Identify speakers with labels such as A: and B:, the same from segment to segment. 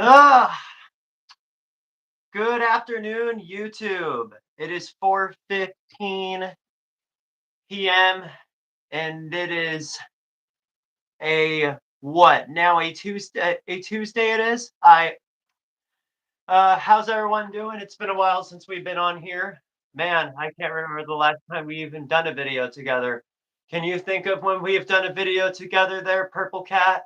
A: Ah, good afternoon, YouTube. It is 4:15 p.m. and it is a what? Now a Tuesday. A Tuesday it is. How's everyone doing? It's been a while since we've been on here. Man, I can't remember the last time we even done a video together. Can you think of when we've done a video together there, Purple Cat?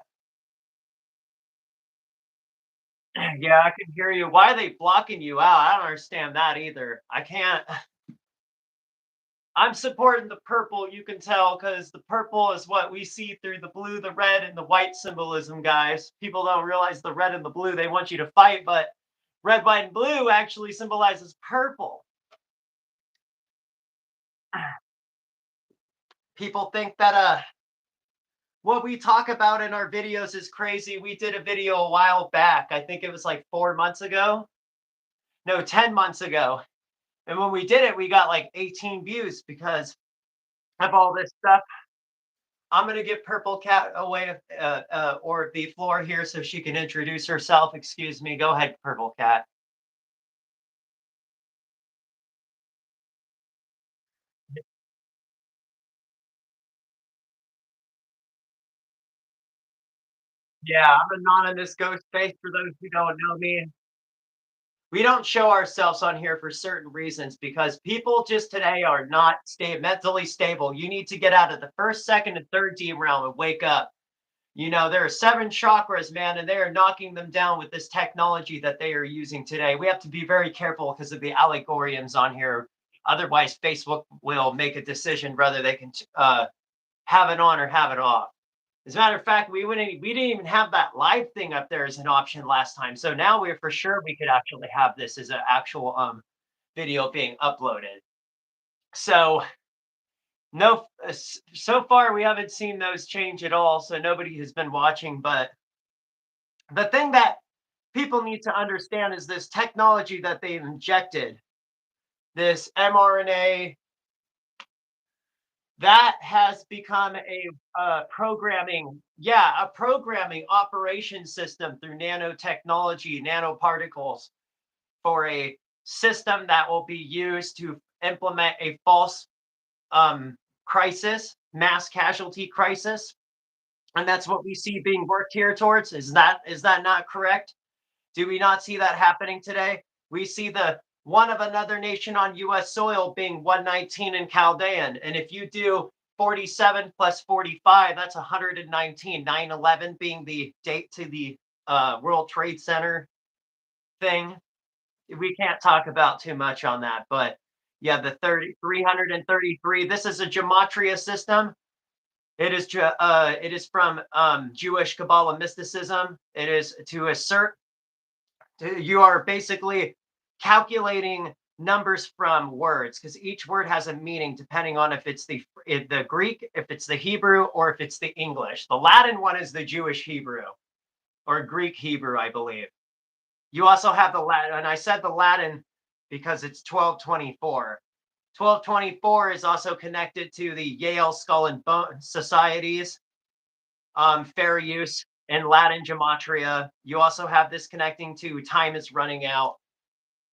A: Yeah, I can hear you. Why are they blocking you out? I don't understand that either. I can't. I'm supporting the purple, you can tell, because the purple is what we see through the blue, the red, and the white symbolism, guys. People don't realize the red and the blue, they want you to fight, but red, white, and blue actually symbolizes purple. People think that what we talk about in our videos is crazy. We did a video a while back. I think it was like 4 months ago. No, 10 months ago. And when we did it, we got like 18 views because of all this stuff. I'm gonna give Purple Cat away or the floor here so she can introduce herself. Excuse me. Go ahead, Purple Cat. Yeah, I'm anonymous ghost face for those who don't know me. We don't show ourselves on here for certain reasons because people just today are not mentally stable. You need to get out of the first, second, and third D realm and wake up. You know, there are 7 chakras, man, and they are knocking them down with this technology that they are using today. We have to be very careful because of the allegorians on here. Otherwise, Facebook will make a decision whether they can have it on or have it off. As a matter of fact, we didn't even have that live thing up there as an option last time. So now we're for sure we could actually have this as an actual video being uploaded. So no, so far we haven't seen those change at all. So nobody has been watching. But the thing that people need to understand is this technology that they've injected, this mRNA, that has become a a programming operation system through nanotechnology, nanoparticles, for a system that will be used to implement a false crisis, mass casualty crisis. And that's what we see being worked here towards. Is that not correct? Do we not see that happening today? We see the one of another nation on US soil being 119 in Chaldean. And if you do 47 plus 45, that's 119. 9/11 being the date to the World Trade Center thing. We can't talk about too much on that, but yeah, the 333. This is a gematria system. It is from Jewish Kabbalah mysticism. It is to assert you are basically calculating numbers from words because each word has a meaning depending on if it's the Greek, if it's the Hebrew, or if it's the English. The Latin one is the Jewish Hebrew or Greek Hebrew, I believe. You also have the Latin, and I said the Latin because it's 1224. 1224 is also connected to the Yale Skull and Bone Societies, fair use in Latin gematria. You also have this connecting to time is running out.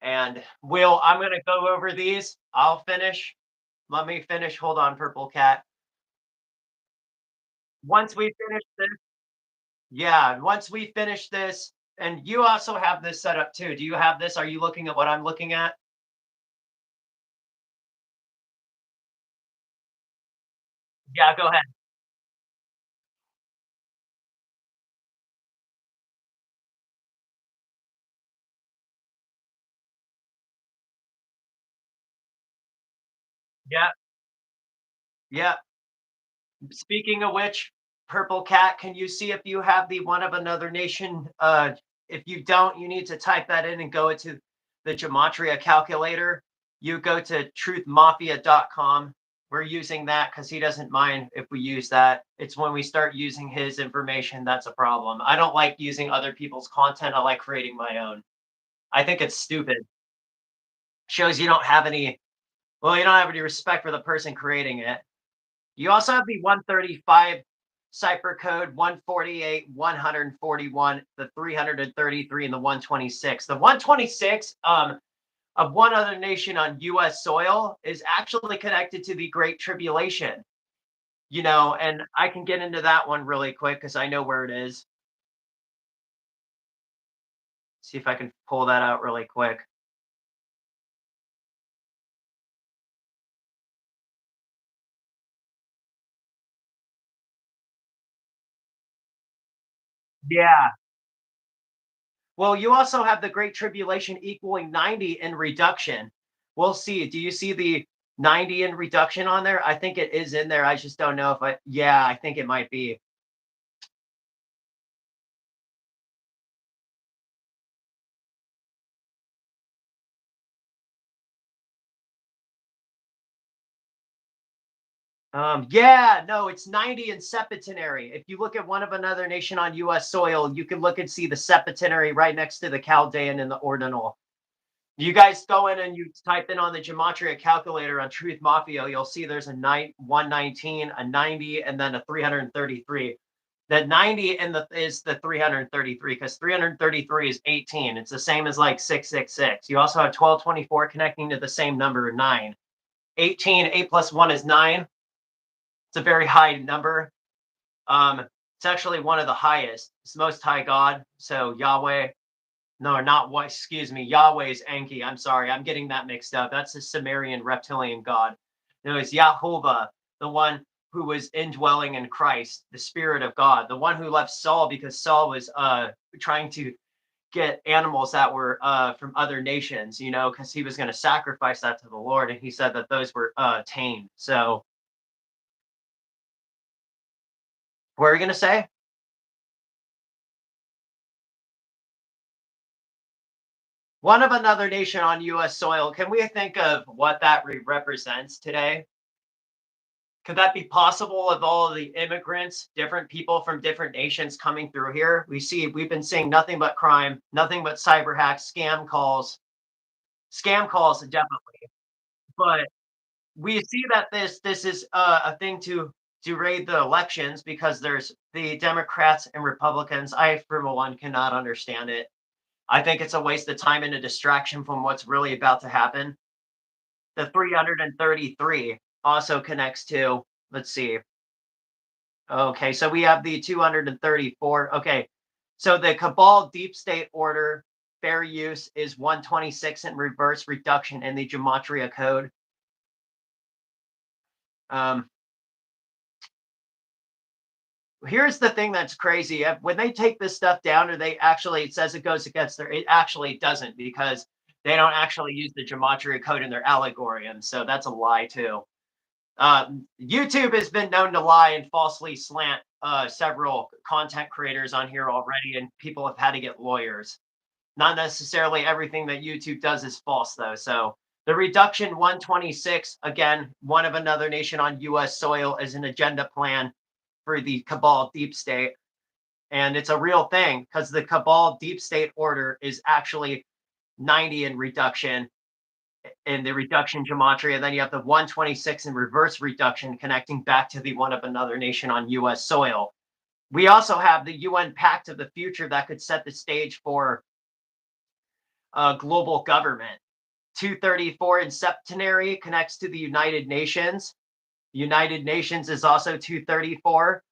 A: And Will, I'm going to go over these. I'll finish. Let me finish. Hold on, Purple Cat. Once we finish this, yeah, once we finish this, and you also have this set up too. Do you have this? Are you looking at what I'm looking at? Yeah, go ahead. Yeah, yeah. Speaking of which, Purple Cat, can you see if you have the one of another nation? If you don't, you need to type that in and go into the Gematria calculator. You go to truthmafia.com. We're using that because he doesn't mind if we use that. It's when we start using his information that's a problem. I don't like using other people's content. I like creating my own. I think it's stupid. Shows you don't have any, well, you don't have any respect for the person creating it. You also have the 135 cipher code, 148, 141, the 333, and the 126. The 126 of one other nation on US soil is actually connected to the Great Tribulation, and I can get into that one really quick because I know where it is. See if I can pull that out really quick. Yeah. Well, you also have the Great Tribulation equaling 90 in reduction. We'll see. Do you see the 90 in reduction on there? I think it is in there. I just don't know if yeah, I think it might be. Yeah, no, it's 90 in septenary. If you look at one of another nation on US soil, you can look and see the septenary right next to the Chaldean and the ordinal. You guys go in and you type in on the gematria calculator on Truth Mafia, you'll see there's a 119, a 90, and then a 333. That 90 is the 333 because 333 is 18. It's the same as like 666. You also have 1224 connecting to the same number 9. 18, 8 plus 1 is 9. It's a very high number. It's actually one of the highest. It's the most high God. So Yahweh, no, not what, excuse me. Yahweh is Enki. I'm sorry. I'm getting that mixed up. That's the Sumerian reptilian god. No, it's Yahovah, the one who was indwelling in Christ, the Spirit of God, the one who left Saul because Saul was trying to get animals that were from other nations, because he was going to sacrifice that to the Lord. And he said that those were tamed. So, what are you going to say? One of another nation on U.S. soil. Can we think of what that represents today? Could that be possible of all of the immigrants, different people from different nations coming through here? We've been seeing nothing but crime, nothing but cyber hacks, scam calls definitely. But we see that this is a thing to raid the elections because there's the Democrats and Republicans. I, for one, cannot understand it. I think it's a waste of time and a distraction from what's really about to happen. The 333 also connects to, let's see. Okay, so we have the 234. Okay, so the Cabal Deep State Order fair use is 126 in reverse reduction in the Gematria code. Um, Here's the thing that's crazy. When they take this stuff down, or they actually, it says it goes against it actually doesn't because they don't actually use the Gematria code in their allegory. And so that's a lie too. YouTube has been known to lie and falsely slant several content creators on here already, and people have had to get lawyers. Not necessarily everything that YouTube does is false, though. So The reduction 126, again, one of another nation on US soil, is an agenda plan for the cabal deep state. And it's a real thing because the cabal deep state order is actually 90 in reduction in the reduction gematria. And then you have the 126 in reverse reduction connecting back to the one of another nation on US soil. We also have the UN Pact of the Future that could set the stage for global government. 234 in septenary connects to the United Nations. United Nations is also 234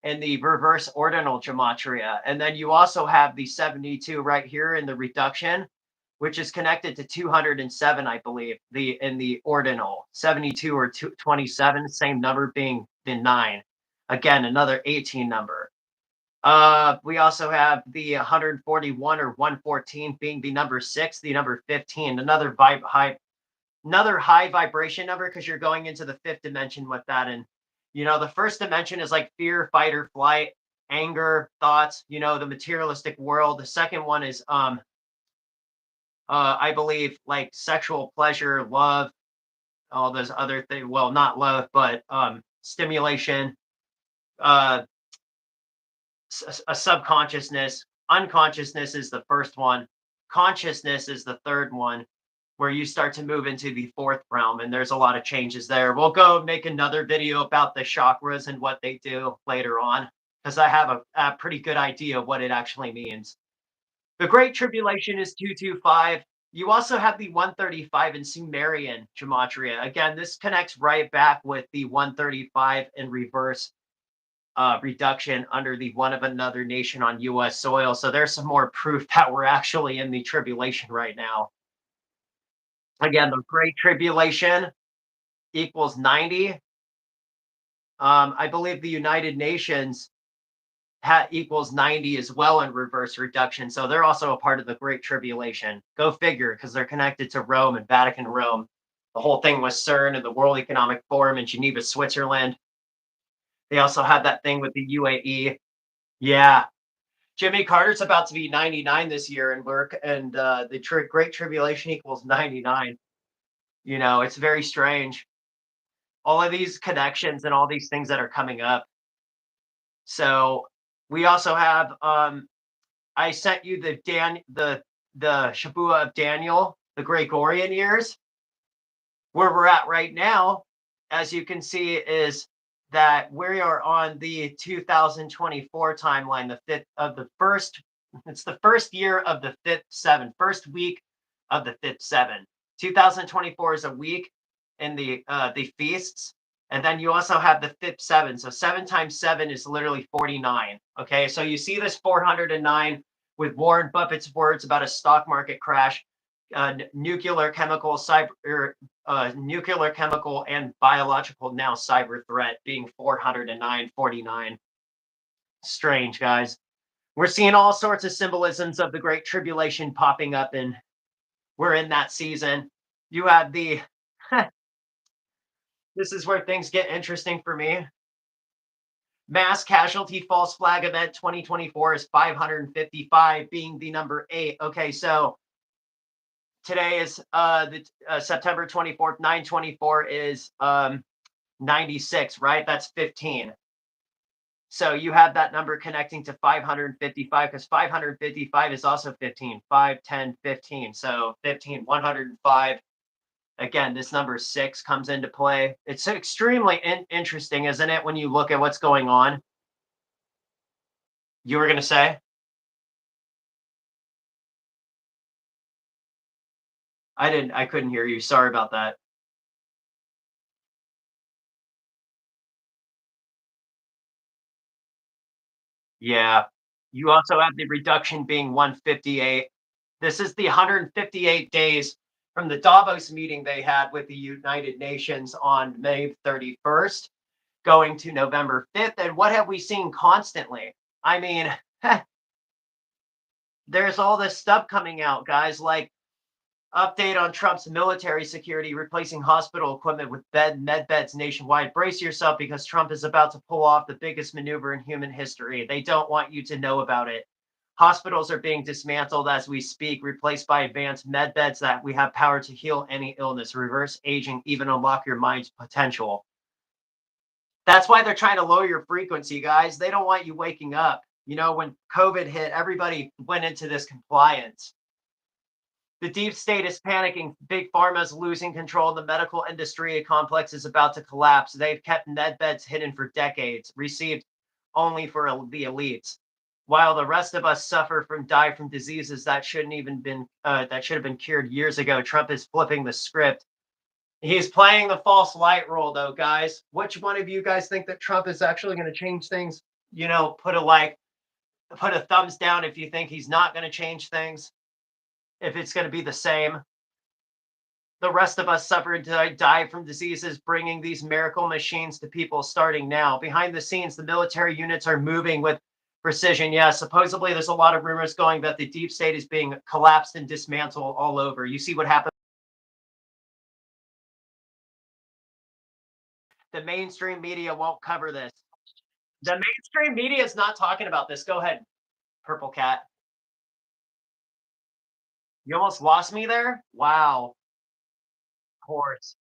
A: in the reverse ordinal gematria. And then you also have the 72 right here in the reduction, which is connected to 207, I believe, in the ordinal. 72 or 27, same number being the 9. Again, another 18 number. We also have the 141 or 114 being the number 6, the number 15, another high vibration number because you're going into the 5th dimension with that. And the first dimension is like fear, fight or flight, anger, thoughts, the materialistic world. The second one is I believe like sexual pleasure, love, all those other things. Well, not love, but stimulation, a subconsciousness. Unconsciousness is the first one. Consciousness is the third one, where you start to move into the 4th realm, and there's a lot of changes there. We'll go make another video about the chakras and what they do later on, because I have a pretty good idea of what it actually means. The Great Tribulation is 225. You also have the 135 in Sumerian gematria. Again, this connects right back with the 135 in reverse reduction under the one of another nation on US soil. So there's some more proof that we're actually in the tribulation right now. Again, the Great Tribulation equals 90. I believe the United Nations equals 90 as well in reverse reduction. So they're also a part of the Great Tribulation. Go figure, because they're connected to Rome and Vatican Rome. The whole thing was CERN and the World Economic Forum in Geneva, Switzerland. They also had that thing with the UAE. Yeah. Jimmy Carter's about to be 99 this year, and the Great Tribulation equals 99. It's very strange. All of these connections and all these things that are coming up. So we also have I sent you the Shabua of Daniel, the Gregorian years. Where we're at right now, as you can see, is that we are on the 2024 timeline, it's the first year of the 5th 7, first week of the 5th 7. 2024 is a week in the feasts. And then you also have the 5th 7. So 7 times 7 is literally 49. Okay, so you see this 409 with Warren Buffett's words about a stock market crash, nuclear, chemical, and biological, now cyber threat being 409, 49. Strange, guys. We're seeing all sorts of symbolisms of the Great Tribulation popping up, and we're in that season. You have the this is where things get interesting for me. Mass casualty false flag event 2024 is 555, being the number 8. Okay, so today is September 24th. 924 is 96, right? That's 15. So you have that number connecting to 555, because 555 is also 15. 5, 10, 15. So 15, 105. Again, this number 6 comes into play. It's extremely interesting, isn't it, when you look at what's going on? You were going to say? I couldn't hear you. Sorry about that. Yeah. You also have the reduction being 158. This is the 158 days from the Davos meeting they had with the United Nations on May 31st, going to November 5th. And what have we seen constantly? I mean, there's all this stuff coming out, guys, like update on Trump's military security, replacing hospital equipment with med beds nationwide. Brace yourself, because Trump is about to pull off the biggest maneuver in human history. They don't want you to know about it. Hospitals are being dismantled as we speak, replaced by advanced med beds that we have power to heal any illness, reverse aging, even unlock your mind's potential. That's why they're trying to lower your frequency, guys. They don't want you waking up. When COVID hit, everybody went into this compliance. The deep state is panicking. Big pharma is losing control. The medical industry complex is about to collapse. They've kept med beds hidden for decades, received only for the elites, while the rest of us suffer from die from diseases that shouldn't even been that should have been cured years ago. Trump is flipping the script. He's playing the false light role, though, guys. Which one of you guys think that Trump is actually going to change things? Put a like, put a thumbs down if you think he's not going to change things. If it's going to be the same. The rest of us suffer and die from diseases, bringing these miracle machines to people starting now. Behind the scenes, the military units are moving with precision. Yeah, supposedly there's a lot of rumors going that the deep state is being collapsed and dismantled all over. You see what happened? The mainstream media won't cover this. The mainstream media is not talking about this. Go ahead, Purple Cat. You almost lost me there? Wow. Of course.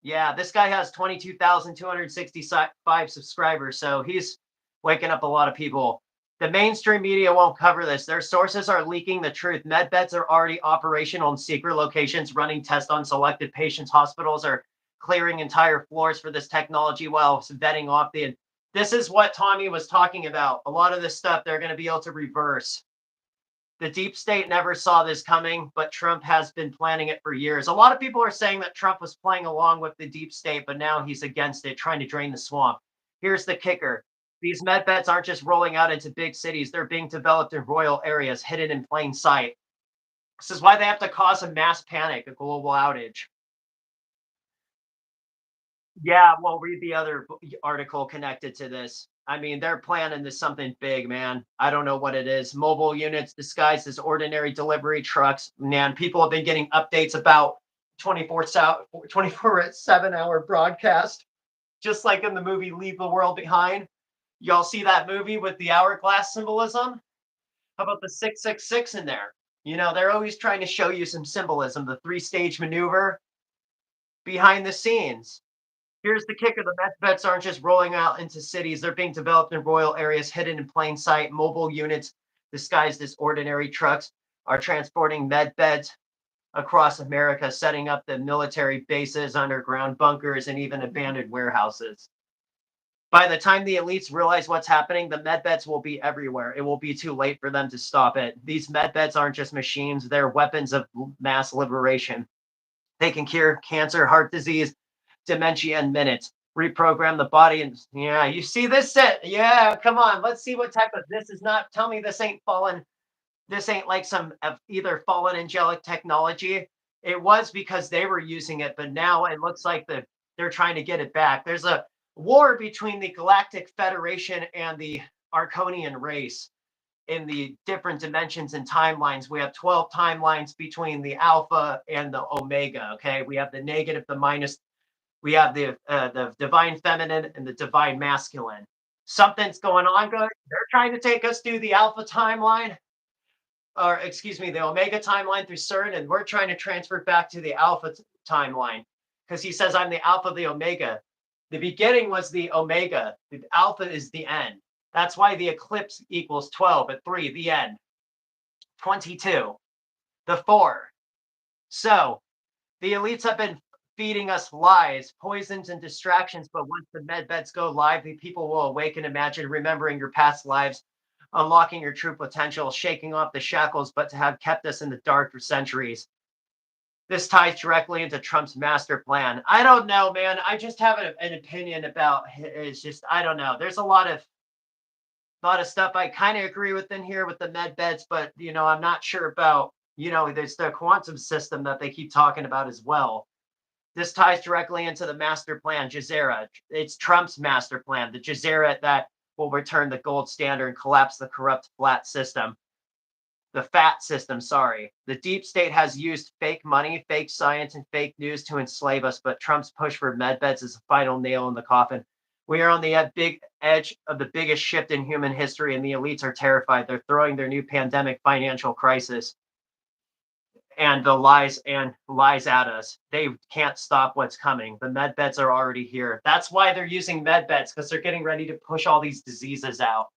A: Yeah, this guy has 22,265 subscribers, so he's waking up a lot of people. The mainstream media won't cover this. Their sources are leaking the truth. Med beds are already operational in secret locations, running tests on selected patients. Hospitals are clearing entire floors for this technology while vetting off the. This is what Tommy was talking about. A lot of this stuff they're going to be able to reverse. The deep state never saw this coming, but Trump has been planning it for years. A lot of people are saying that Trump was playing along with the deep state, but now he's against it, trying to drain the swamp. Here's the kicker. These med beds aren't just rolling out into big cities. They're being developed in rural areas, hidden in plain sight. This is why they have to cause a mass panic, a global outage. Yeah, well, read the other article connected to this. I mean, they're planning this something big, man. I don't know what it is. Mobile units disguised as ordinary delivery trucks. Man, people have been getting updates about 24/7 hour broadcast, just like in the movie Leave the World Behind. Y'all see that movie with the hourglass symbolism? How about the 666 in there? They're always trying to show you some symbolism, the three-stage maneuver behind the scenes. Here's the kicker. The med beds aren't just rolling out into cities. They're being developed in rural areas, hidden in plain sight. Mobile units disguised as ordinary trucks are transporting med beds across America, setting up the military bases, underground bunkers, and even abandoned warehouses. By the time the elites realize what's happening, the med beds will be everywhere. It will be too late for them to stop it. These med beds aren't just machines, they're weapons of mass liberation. They can cure cancer, heart disease, dementia in minutes, reprogram the body. And yeah, you see this set. Yeah, come on. Let's see what type of this is not. Tell me this ain't fallen. This ain't like some of either fallen angelic technology. It was because they were using it, but now it looks like they're trying to get it back. There's a war between the Galactic Federation and the Arconian race in the different dimensions and timelines. We have 12 timelines between the alpha and the omega. Okay, we have the negative, the minus. We have the divine feminine and the divine masculine. Something's going on, guys. They're trying to take us through the alpha timeline, or excuse me, the omega timeline through CERN, and we're trying to transfer back to the alpha timeline because he says I'm the alpha, the omega. The beginning was the omega. The alpha is the end. That's why the eclipse equals 12 at 3, the end. 22, the 4. So the elites have been feeding us lies, poisons, and distractions. But once the med beds go live, the people will awaken, imagine remembering your past lives, unlocking your true potential, shaking off the shackles, but to have kept us in the dark for centuries. This ties directly into Trump's master plan. I don't know, man. I just have an opinion about it's just I don't know. There's a lot of stuff I kind of agree with in here with the med beds, but I'm not sure about there's the quantum system that they keep talking about as well. This ties directly into the master plan, Jazera. It's Trump's master plan, the Jazera that will return the gold standard and collapse the corrupt flat system. The fat system, sorry. The deep state has used fake money, fake science, and fake news to enslave us, but Trump's push for med beds is the final nail in the coffin. We are on the big edge of the biggest shift in human history, and the elites are terrified. They're throwing their new pandemic financial crisis and the lies at us. They can't stop what's coming. The med beds are already here. That's why they're using med beds, because they're getting ready to push all these diseases out.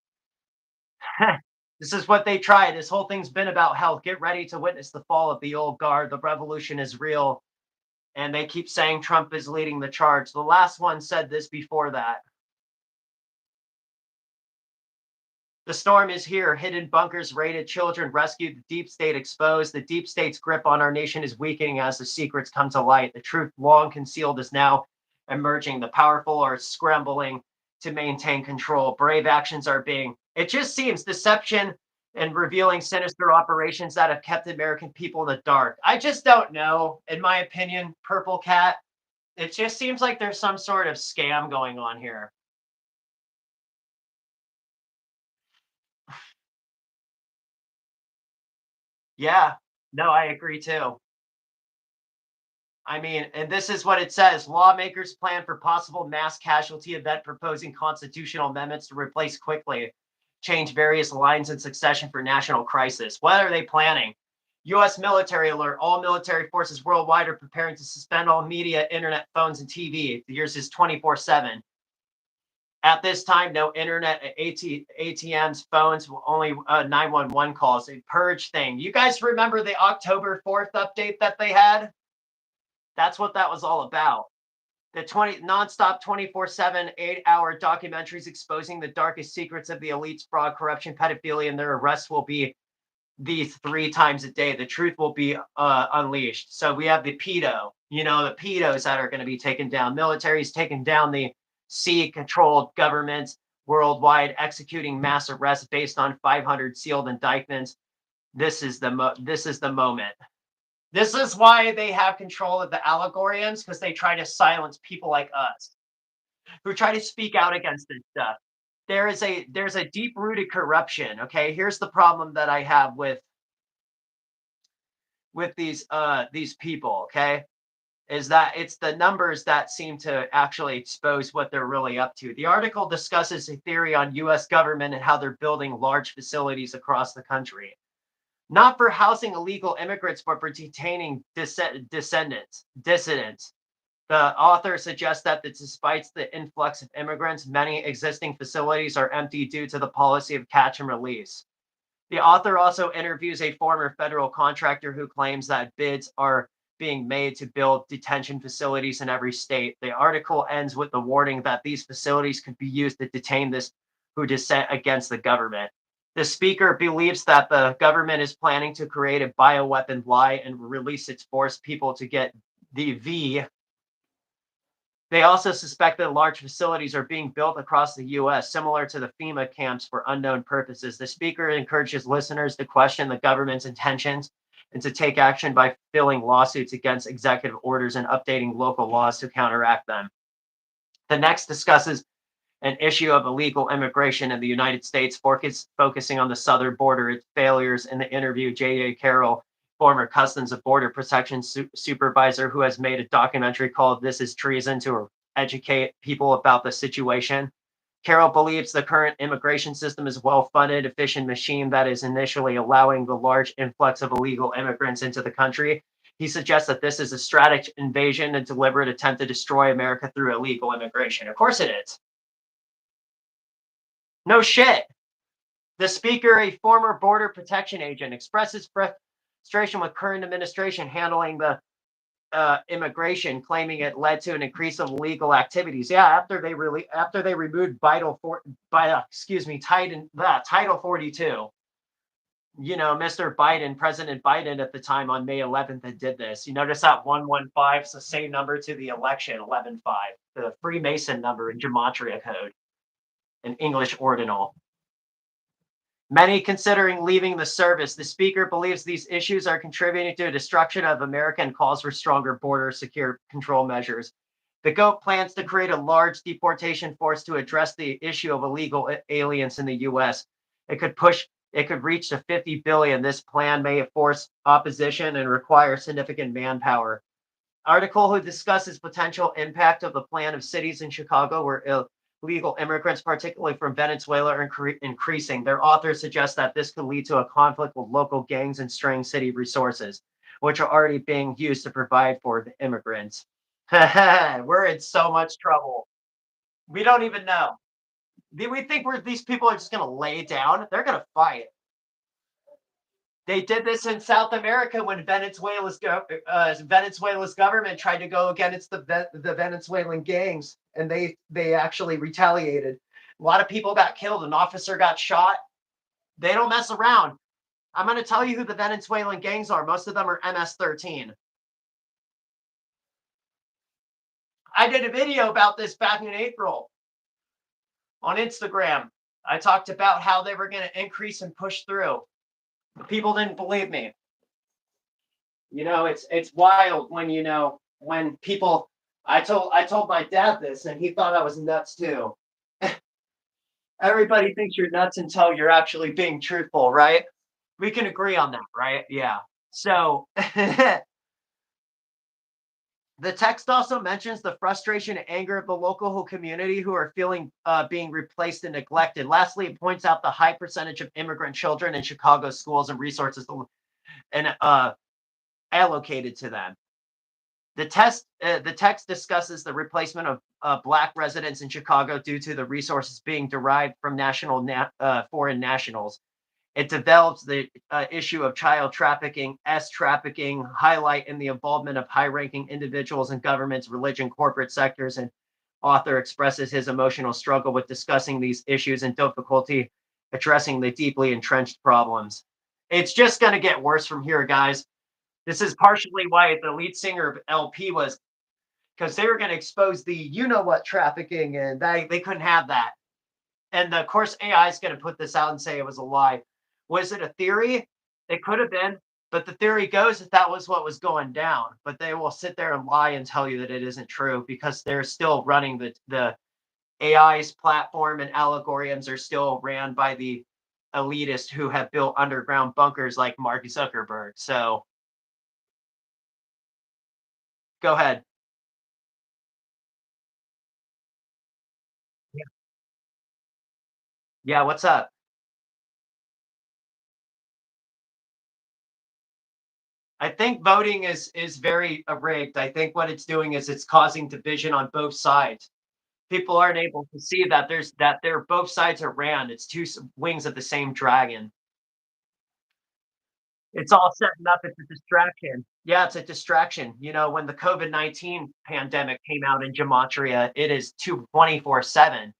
A: This is what they try. This whole thing's been about health. Get ready to witness the fall of the old guard. The revolution is real. And they keep saying Trump is leading the charge. The last one said this before that. The storm is here. Hidden bunkers raided, children rescued, the deep state exposed. The deep state's grip on our nation is weakening as the secrets come to light. The truth long concealed is now emerging. The powerful are scrambling to maintain control. Brave actions are being, it just seems, deception and revealing sinister operations that have kept American people in the dark. I just don't know. In my opinion, Purple Cat, it just seems like there's some sort of scam going on here. Yeah, no, I agree too. I mean, and this is what it says. Lawmakers plan for possible mass casualty event, proposing constitutional amendments to replace quickly, change various lines in succession for national crisis. What are they planning? U.S. military alert. All military forces worldwide are preparing to suspend all media, internet, phones, and TV. The years is 24/7. At this time, no internet, ATMs, phones, only 911 calls. A purge thing. You guys remember the October 4th update that they had? That's what that was all about. The 20 nonstop 24/7 8-hour documentaries exposing the darkest secrets of the elites, fraud, corruption, pedophilia, and their arrests will be these 3 times a day. The truth will be unleashed. So we have the the pedos that are going to be taken down. Military's taken down the sea controlled governments worldwide, executing mass arrests based on 500 sealed indictments. This is the moment. This is why they have control of the Allegorians, because they try to silence people like us who try to speak out against this stuff. There's a deep rooted corruption. Okay, here's the problem that I have with these people. Okay, is that it's the numbers that seem to actually expose what they're really up to. The article discusses a theory on U.S. government and how they're building large facilities across the country, not for housing illegal immigrants, but for detaining dissidents. The author suggests that despite the influx of immigrants, many existing facilities are empty due to the policy of catch and release. The author also interviews a former federal contractor who claims that bids are being made to build detention facilities in every state. The article ends with the warning that these facilities could be used to detain those who dissent against the government. The speaker believes that the government is planning to create a bioweapon lie and release its forced people to get the V. They also suspect that large facilities are being built across the U.S., similar to the FEMA camps for unknown purposes. The speaker encourages listeners to question the government's intentions and to take action by filing lawsuits against executive orders and updating local laws to counteract them. The next discusses an issue of illegal immigration in the United States, focusing on the southern border, its failures. In the interview, J.A. Carroll, former Customs and Border Protection supervisor who has made a documentary called This is Treason to educate people about the situation. Carroll believes the current immigration system is a well-funded, efficient machine that is initially allowing the large influx of illegal immigrants into the country. He suggests that this is a strategic invasion, a deliberate attempt to destroy America through illegal immigration. Of course it is. No shit. The speaker, a former border protection agent, expresses frustration with current administration handling the immigration, claiming it led to an increase of illegal activities. Yeah, after they removed Title 42. Mr. Biden, President Biden at the time on May 11th that did this. You notice that 115 is the same number to the election, 11-5, the Freemason number in Gematria code, an English ordinal. Many considering leaving the service. The speaker believes these issues are contributing to a destruction of America and calls for stronger border secure control measures. The GOAT plans to create a large deportation force to address the issue of illegal aliens in the U.S. It could reach to 50 billion. This plan may force opposition and require significant manpower. Article who discusses potential impact of the plan of cities in Chicago where illegal immigrants, particularly from Venezuela, are increasing. Their authors suggest that this could lead to a conflict with local gangs and straying city resources, which are already being used to provide for the immigrants. We're in so much trouble. We don't even know. Do we think these people are just going to lay down? They're going to fight. They did this in South America when Venezuela's government tried to go against the Venezuelan gangs, and they actually retaliated. A lot of people got killed. An officer got shot. They don't mess around. I'm going to tell you who the Venezuelan gangs are. Most of them are MS-13. I did a video about this back in April on Instagram. I talked about how they were going to increase and push through. People didn't believe me. It's wild when when people. I told my dad this, and he thought I was nuts too. Everybody thinks you're nuts until you're actually being truthful, right? We can agree on that, right? Yeah. So the text also mentions the frustration and anger of the local community who are feeling being replaced and neglected. Lastly, it points out the high percentage of immigrant children in Chicago schools and resources and allocated to them. The text discusses the replacement of Black residents in Chicago due to the resources being derived from foreign nationals. It develops the issue of child trafficking, trafficking, highlight in the involvement of high-ranking individuals in governments, religion, corporate sectors, and author expresses his emotional struggle with discussing these issues and difficulty addressing the deeply entrenched problems. It's just going to get worse from here, guys. This is partially why the lead singer of LP was, because they were going to expose the what trafficking, and they couldn't have that. And of course, AI is going to put this out and say it was a lie. Was it a theory? It could have been, but the theory goes that that was what was going down. But they will sit there and lie and tell you that it isn't true because they're still running the AI's platform, and algorithms are still ran by the elitists who have built underground bunkers like Mark Zuckerberg. So go ahead. Yeah. Yeah, what's up? I think voting is very rigged. I think what it's doing is it's causing division on both sides. People aren't able to see that they're both sides are ran. It's two wings of the same dragon. It's all setting up. It's a distraction. Yeah, it's a distraction. When the COVID-19 pandemic came out in gematria, it is 24/7.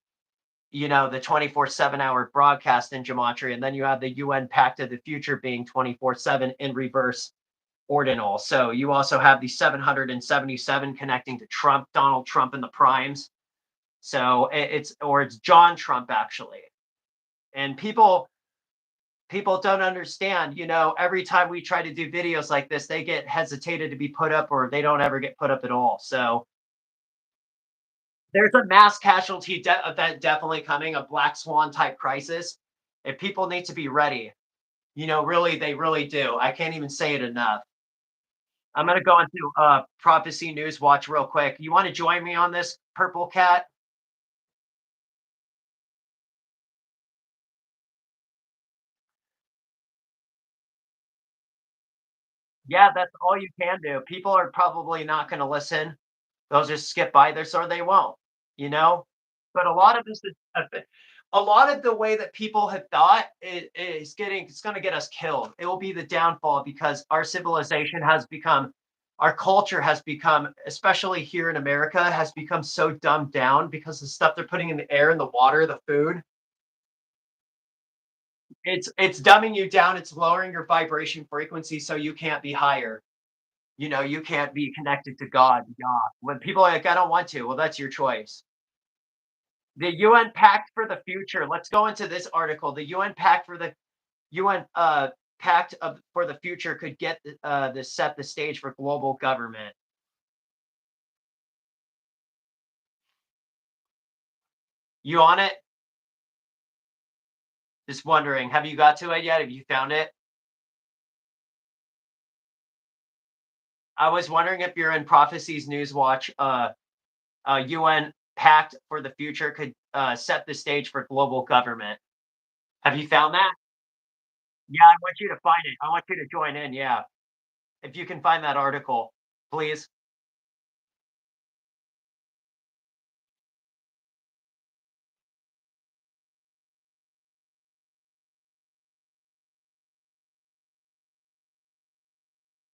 A: The 24/7 hour broadcast in gematria, and then you have the UN Pact of the Future being 24/7 in reverse ordinal. So you also have the 777 connecting to Trump, Donald Trump, and the primes. So it's John Trump actually. And people don't understand, every time we try to do videos like this, they get hesitated to be put up or they don't ever get put up at all. So there's a mass casualty event definitely coming, a black swan type crisis. And people need to be ready. Really, they really do. I can't even say it enough. I'm gonna go into Prophecy News Watch real quick. You want to join me on this, Purple Cat? Yeah, that's all you can do. People are probably not going to listen. They'll just skip by this or they won't, you know? But a lot of this is a lot of the way that people have thought it's going to get us killed. It will be the downfall because our civilization has become, our culture has become, especially here in America, has become so dumbed down because the stuff they're putting in the air and the water, the food. It's dumbing you down. It's lowering your vibration frequency so you can't be higher. You can't be connected to God. Yeah. When people are like, I don't want to, well, that's your choice. The UN Pact for the Future. Let's go into this article. The UN Pact for the Future could get set the stage for global government. You on it? Just wondering, have you got to it yet? Have you found it? I was wondering if you're in Prophecies News Watch, UN pact for the future could set the stage for global government. Have you found that? Yeah, I want you to find it. I want you to join in. Yeah. If you can find that article, please.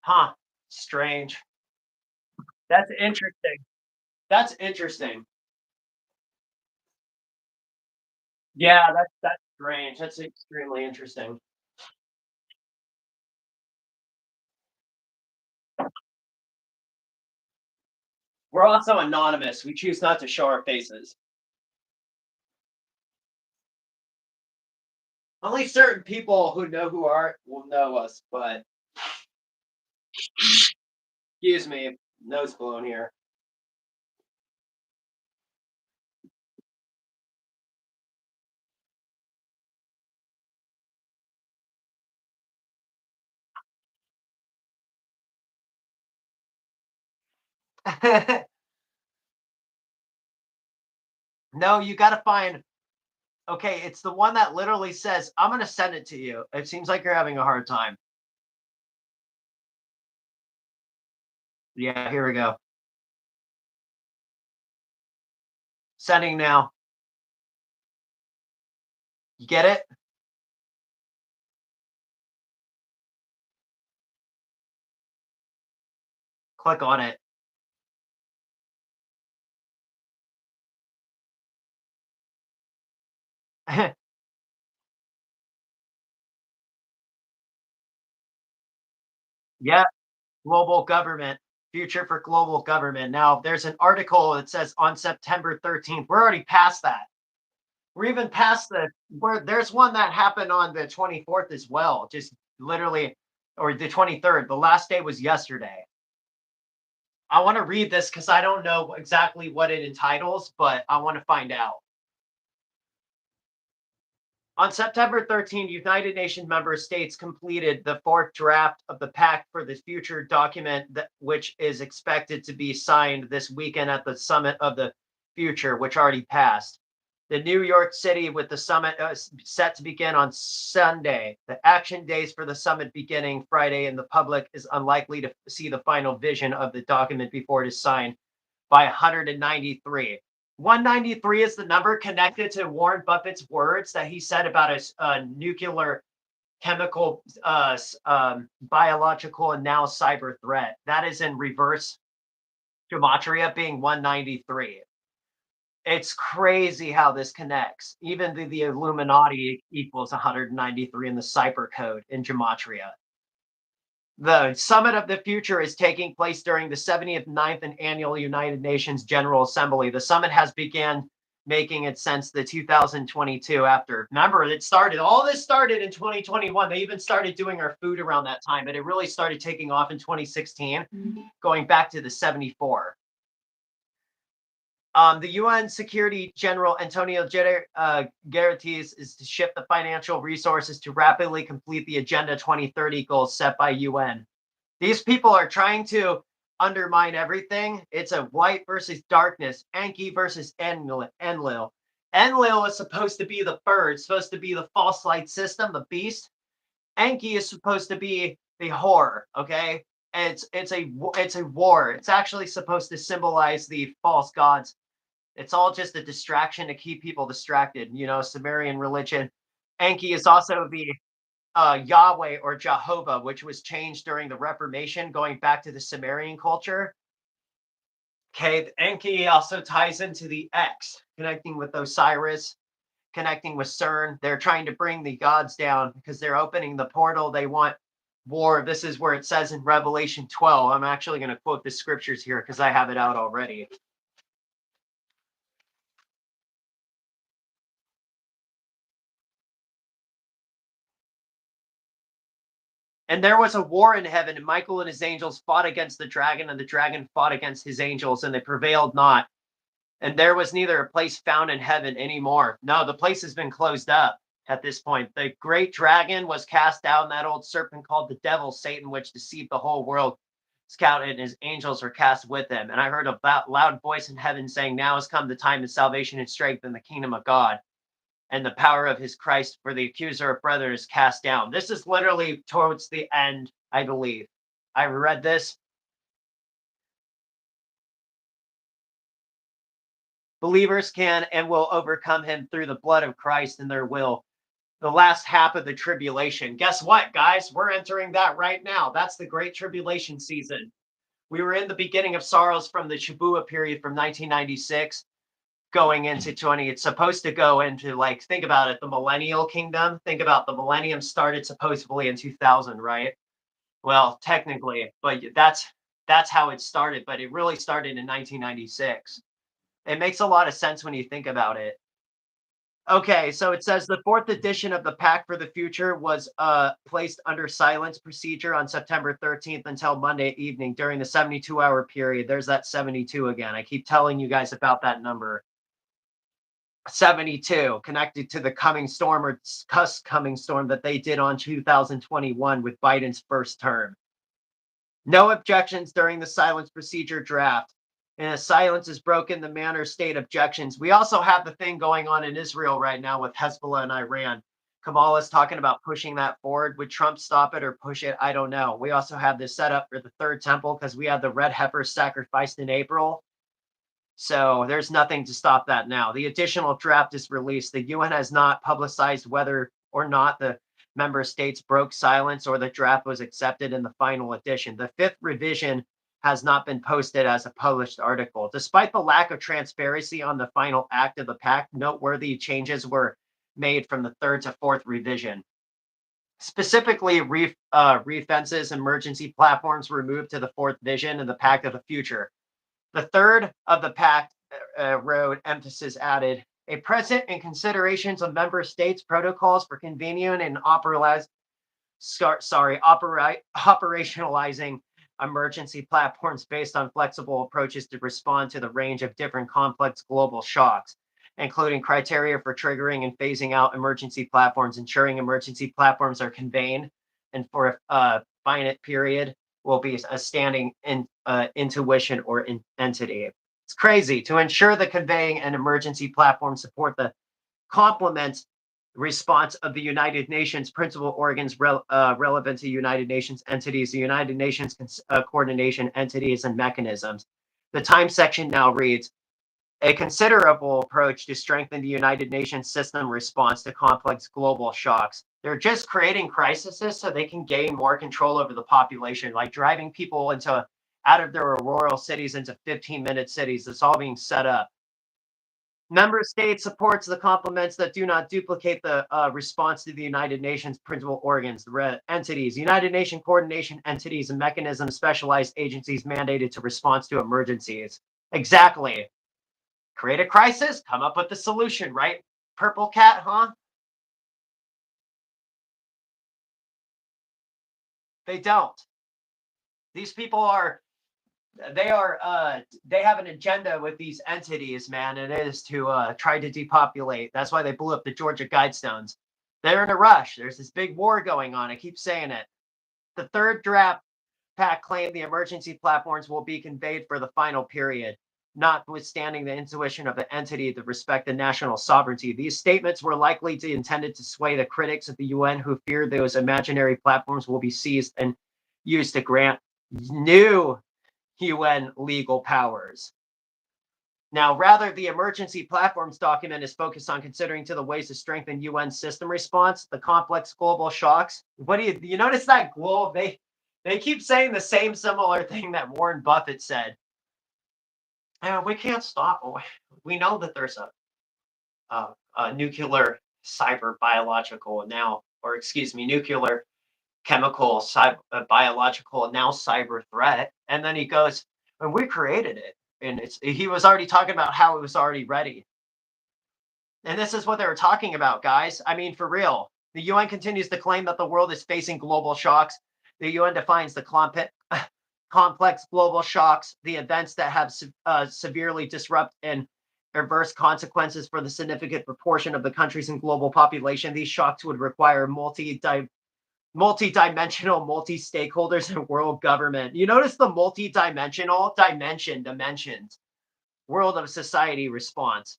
A: Huh. Strange. That's interesting. That's interesting. Yeah, that's strange. That's extremely interesting. We're also anonymous. We choose not to show our faces. Only certain people who know who are will know us, but excuse me, nose blown here. No, you gotta find okay, it's the one that literally says, "I'm gonna send it to you." It seems like you're having a hard time. Yeah, here we go. Sending now. You get it? Click on it. Yeah, global government. Future for global government. Now, there's an article that says on September 13th. We're already past that. We're even past the where there's one that happened on the 24th as well. Just literally, or the 23rd. The last day was yesterday. I want to read this because I don't know exactly what it entitles, but I want to find out. On September 13th, United Nations member states completed the fourth draft of the Pact for the Future document, which is expected to be signed this weekend at the Summit of the Future, which already passed. The New York City with the summit set to begin on Sunday. The action days for the summit beginning Friday, and the public is unlikely to see the final vision of the document before it is signed by 193. 193 is the number connected to Warren Buffett's words that he said about a nuclear, chemical, biological, and now cyber threat. That is in reverse gematria being 193. It's crazy how this connects. Even the Illuminati equals 193 in the cyber code in gematria. The Summit of the Future is taking place during the 79th and annual United Nations General Assembly. The summit has begun making it since the 2022 after. Remember, all this started in 2021. They even started doing our food around that time, but it really started taking off in 2016, going back to the 74. The UN Security General Antonio Guterres is to shift the financial resources to rapidly complete the Agenda 2030 goals set by UN. These people are trying to undermine everything. It's a white versus darkness, Enki versus Enlil. Enlil is supposed to be the bird, supposed to be the false light system, the beast. Enki is supposed to be the horror. Okay, it's a war. It's actually supposed to symbolize the false gods. It's all just a distraction to keep people distracted. Sumerian religion. Enki is also the Yahweh or Jehovah, which was changed during the Reformation, going back to the Sumerian culture. Okay, the Enki also ties into the X, connecting with Osiris, connecting with CERN. They're trying to bring the gods down because they're opening the portal. They want war. This is where it says in Revelation 12. I'm actually going to quote the scriptures here because I have it out already. And there was a war in heaven, and Michael and his angels fought against the dragon, and the dragon fought against his angels, and they prevailed not. And there was neither a place found in heaven anymore. No, the place has been closed up at this point. The great dragon was cast out, and that old serpent called the devil, Satan, which deceived the whole world. scout and his angels were cast with him. And I heard a loud voice in heaven saying, now has come the time of salvation and strength in the kingdom of God and the power of his Christ, for the accuser of brethren is cast down. This is literally towards the end, I believe. I read this. Believers can and will overcome him through the blood of Christ and their will. The last half of the tribulation. Guess what, guys? We're entering that right now. That's the great tribulation season. We were in the beginning of sorrows from the Shabua period from 1996 going into 20. It's supposed to go into, like, think about it, the millennial kingdom. Think about the millennium started supposedly in 2000, right? Well, technically, but that's how it started, but it really started in 1996. It makes a lot of sense when you think about it. Okay, so it says the fourth edition of the Pact for the Future was placed under silence procedure on September 13th until Monday evening during the 72-hour period. There's that 72 again. I keep telling you guys about that number. 72 connected to the coming storm or discussed coming storm that they did on 2021 with Biden's first term. No objections during the silence procedure draft. And as silence is broken, the manner state objections. We also have the thing going on in Israel right now with Hezbollah and Iran. Kamala's talking about pushing that forward. Would Trump stop it or push it? I don't know. We also have this set up for the third temple because we had the red heifer sacrificed in April. So there's nothing to stop that now. The additional draft is released. The UN has not publicized whether or not the member states broke silence or the draft was accepted in the final edition. The fifth revision has not been posted as a published article. Despite the lack of transparency on the final act of the pact, noteworthy changes were made from the third to fourth revision. Specifically, reef fences, emergency platforms were moved to the fourth vision and the Pact of the Future. The third of the pact road emphasis added a present and considerations of member states protocols for convening and operationalizing emergency platforms based on flexible approaches to respond to the range of different complex global shocks, including criteria for triggering and phasing out emergency platforms, ensuring emergency platforms are conveyed and for a finite period will be a standing intuition or entity. It's crazy. To ensure the conveying and emergency platform support the complement response of the United Nations principal organs relevant to United Nations entities, the United Nations coordination entities and mechanisms. The time section now reads, a considerable approach to strengthen the United Nations system response to complex global shocks. They're just creating crises so they can gain more control over the population, like driving people out of their rural cities into 15-minute cities. It's all being set up. Member state supports the complements that do not duplicate the response to the United Nations principal organs, the entities, United Nations coordination entities and mechanisms, specialized agencies mandated to respond to emergencies. Exactly. Create a crisis, come up with the solution, right? Purple cat, huh? They don't. These people they have an agenda with these entities, man. It is to try to depopulate. That's why they blew up the Georgia Guidestones. They're in a rush. There's this big war going on. I keep saying it. The third draft pact claimed the emergency platforms will be conveyed for the final period, notwithstanding the intuition of the entity to respect the national sovereignty. These statements were likely intended to sway the critics of the UN who feared those imaginary platforms will be seized and used to grant new UN legal powers. Now, rather, the emergency platforms document is focused on considering to the ways to strengthen UN system response, the complex global shocks. What do you notice that globe? They keep saying the same similar thing that Warren Buffett said. We can't stop. We know that there's a nuclear, cyber, biological now, or excuse me, nuclear, chemical, biological, now cyber threat. And then he goes, and we created it. And he was already talking about how it was already ready. And this is what they were talking about, guys. I mean, for real. The UN continues to claim that the world is facing global shocks. The UN defines the complex global shocks, the events that have severely disrupt and adverse consequences for the significant proportion of the countries and global population. These shocks would require multi-dimensional, multi-stakeholders, and world government. You notice the multi-dimensional, dimensions, world of society response.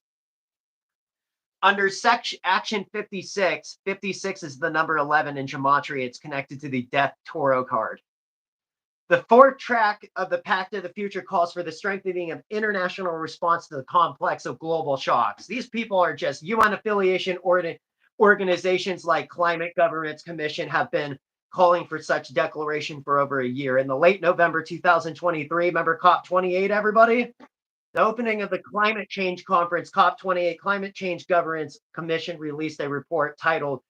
A: Under section action 56, 56 is the number 11 in gematria. It's connected to the death Toro card. The fourth track of the Pact of the Future calls for the strengthening of international response to the complex of global shocks. These people are just UN affiliation organizations like Climate Governance Commission have been calling for such declaration for over a year. In the late November 2023, remember COP28, everybody? The opening of the climate change conference, COP28 Climate Change Governance Commission released a report titled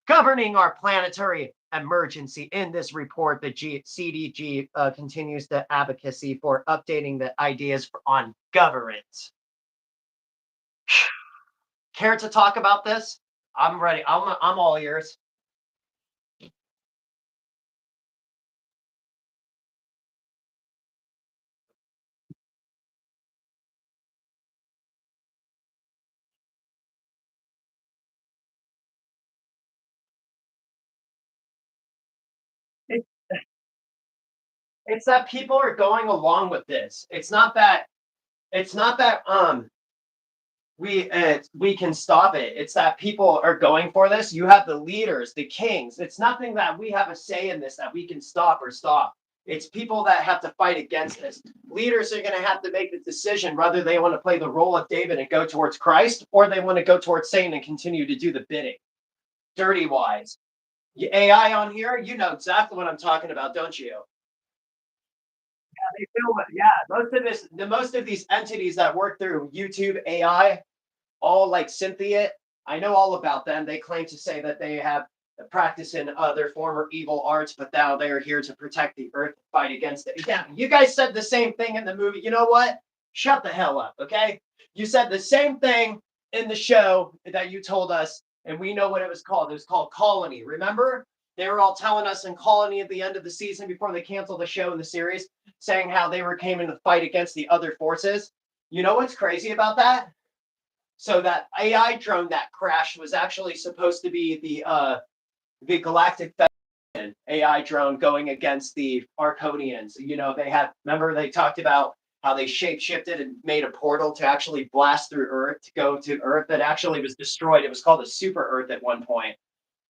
A: Governing Our Planetary Emergency. In this report, the CDG continues the advocacy for updating the ideas on governance. Care to talk about this? I'm ready. I'm all ears. It, it's that people are going along with this. It's not that. It's not that. We can stop it. It's that people are going for this. You have the leaders, the kings. It's nothing that we have a say in this that we can stop or stop. It's people that have to fight against this. Leaders are going to have to make the decision whether they want to play the role of David and go towards Christ, or they want to go towards Satan and continue to do the bidding. Dirty wise. AI on here, you know exactly what I'm talking about, don't you? They feel it. Yeah, most of these entities that work through YouTube AI, all like Cynthia. I know all about them. They claim to say that they have a practice in their former evil arts, but now they are here to protect the earth, fight against it. Yeah, you guys said the same thing in the movie. You know what? Shut the hell up, okay? You said the same thing in the show that you told us, and we know what it was called. It was called Colony. Remember? They were all telling us in Colony at the end of the season before they canceled the show in the series, saying how they were came in to fight against the other forces. You know what's crazy about that? So that AI drone that crashed was actually supposed to be the Galactic Federation AI drone going against the Arconians. You know, they had, remember they talked about how they shape-shifted and made a portal to actually blast through Earth to go to Earth that actually was destroyed. It was called a super Earth at one point.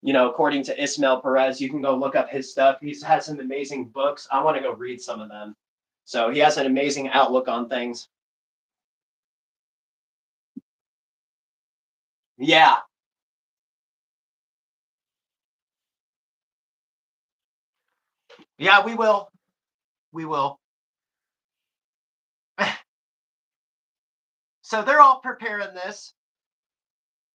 A: You know, according to Ismail Perez, you can go look up his stuff. He's had some amazing books. I want to go read some of them. So he has an amazing outlook on things. Yeah. Yeah, we will. We will. So they're all preparing this.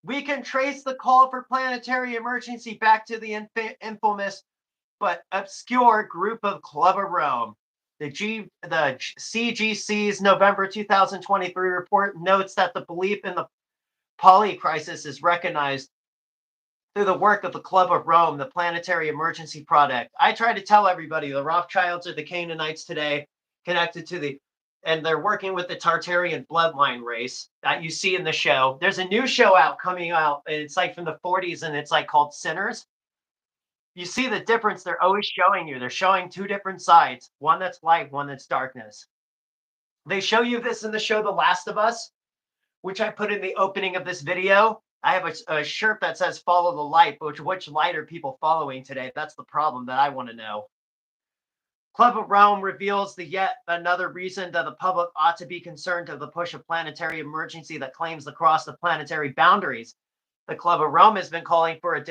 A: We can trace the call for planetary emergency back to the infamous but obscure group of Club of Rome. The CGC's November 2023 report notes that the belief in the poly crisis is recognized through the work of the Club of Rome, the planetary emergency project. I try to tell everybody the Rothschilds are the Canaanites today, connected to the, and they're working with the Tartarian bloodline race that you see in the show. There's a new show coming out. It's like from the 40s, and it's like called Sinners. You see the difference they're always showing you. They're showing two different sides, one that's light, one that's darkness. They show you this in the show The Last of Us, which I put in the opening of this video. I have a shirt that says follow the light, but which light are people following today? That's the problem that I want to know. Club of Rome reveals the yet another reason that the public ought to be concerned of the push of planetary emergency that claims to cross the planetary boundaries. The Club of Rome has been calling for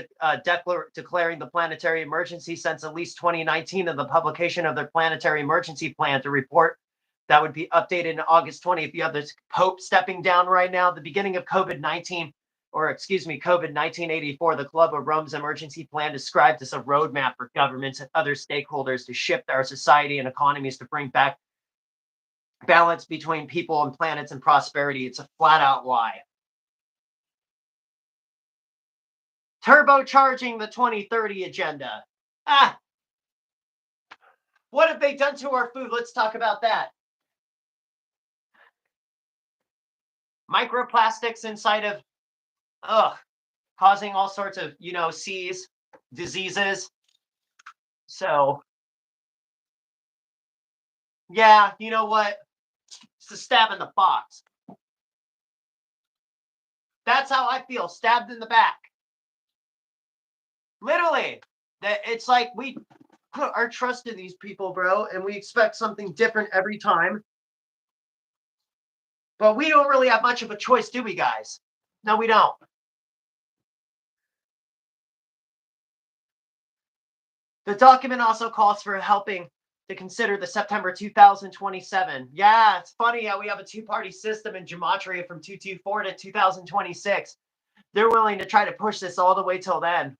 A: declaring the planetary emergency since at least 2019 and the publication of their planetary emergency plan to report that would be updated in August 20th. You have this Pope stepping down right now. The beginning of COVID-19, or excuse me, COVID 1984, the Club of Rome's emergency plan described as a roadmap for governments and other stakeholders to shift our society and economies to bring back balance between people and planets and prosperity. It's a flat out lie. Turbocharging the 2030 agenda. What have they done to our food? Let's talk about that. Microplastics inside of, causing all sorts of, seas, diseases. So, yeah, you know what? It's a stab in the fox. That's how I feel, stabbed in the back. Literally. That it's like we put our trust in these people, bro, and we expect something different every time. But we don't really have much of a choice, do we, guys? No, we don't. The document also calls for helping to consider the September 2027. Yeah, it's funny how we have a two-party system in gematria from 224 to 2026. They're willing to try to push this all the way till then.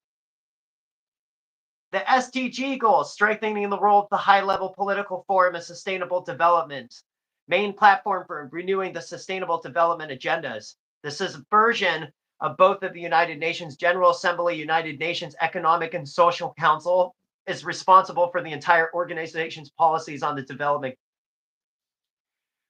A: The SDG goals, strengthening the role of the high-level political forum of sustainable development, main platform for renewing the sustainable development agendas. This is a version of both of the United Nations General Assembly, United Nations Economic and Social Council is responsible for the entire organization's policies on the development.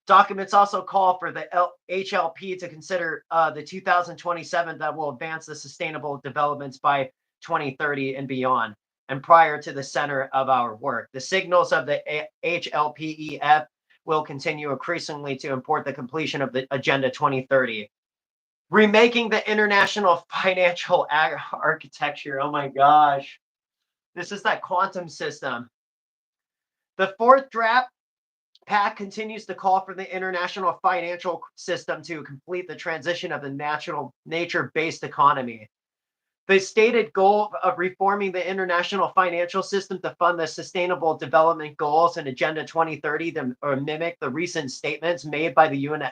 A: Documents also call for the HLP to consider the 2027 that will advance the sustainable developments by 2030 and beyond, and prior to the center of our work. The signals of the HLPEF will continue increasingly to import the completion of the Agenda 2030. Remaking the international financial architecture. Oh my gosh. This is that quantum system. The fourth draft PAC continues to call for the international financial system to complete the transition of the nature-based economy. The stated goal of reforming the international financial system to fund the sustainable development goals and Agenda 2030 to mimic the recent statements made by the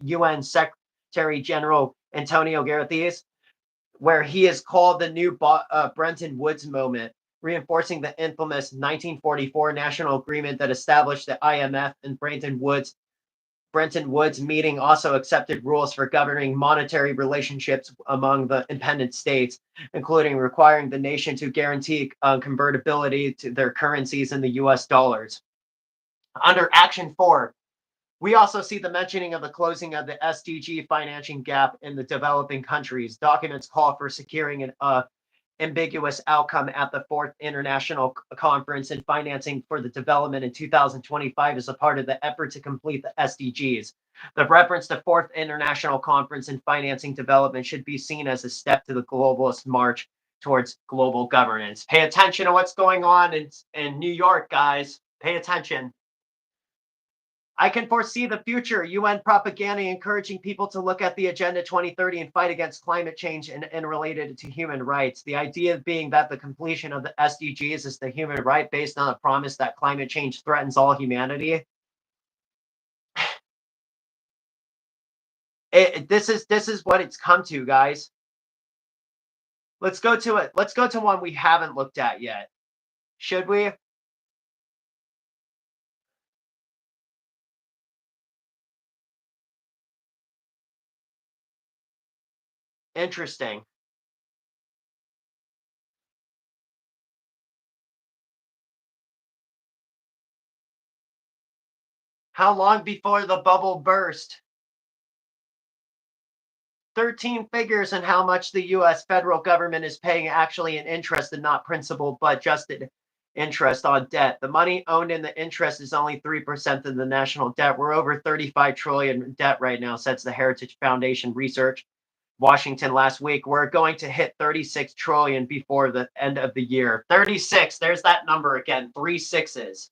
A: UN Secretary General Antonio Guterres, where he is called the new Bretton Woods moment, reinforcing the infamous 1944 national agreement that established the IMF and Bretton Woods meeting also accepted rules for governing monetary relationships among the independent states, including requiring the nation to guarantee convertibility to their currencies in the US dollars. Under Action 4, we also see the mentioning of the closing of the SDG financing gap in the developing countries. Documents call for securing an ambiguous outcome at the fourth international conference and financing for the development in 2025 as a part of the effort to complete the SDGs. The reference to fourth international conference and financing development should be seen as a step to the globalist march towards global governance. Pay attention to what's going on in New York, guys. Pay attention. I can foresee the future UN propaganda encouraging people to look at the Agenda 2030 and fight against climate change and related to human rights. The idea being that the completion of the SDGs is the human right based on the promise that climate change threatens all humanity. This is what it's come to, guys. Let's go to it. Let's go to one we haven't looked at yet. Should we? Interesting. How long before the bubble burst? 13 figures in how much the US federal government is paying actually in interest and not principal, but just interest on debt. The money owned in the interest is only 3% of the national debt. We're over 35 trillion in debt right now, says the Heritage Foundation research. Washington last week. We're going to hit 36 trillion before the end of the year. 36, there's that number again, 3 sixes.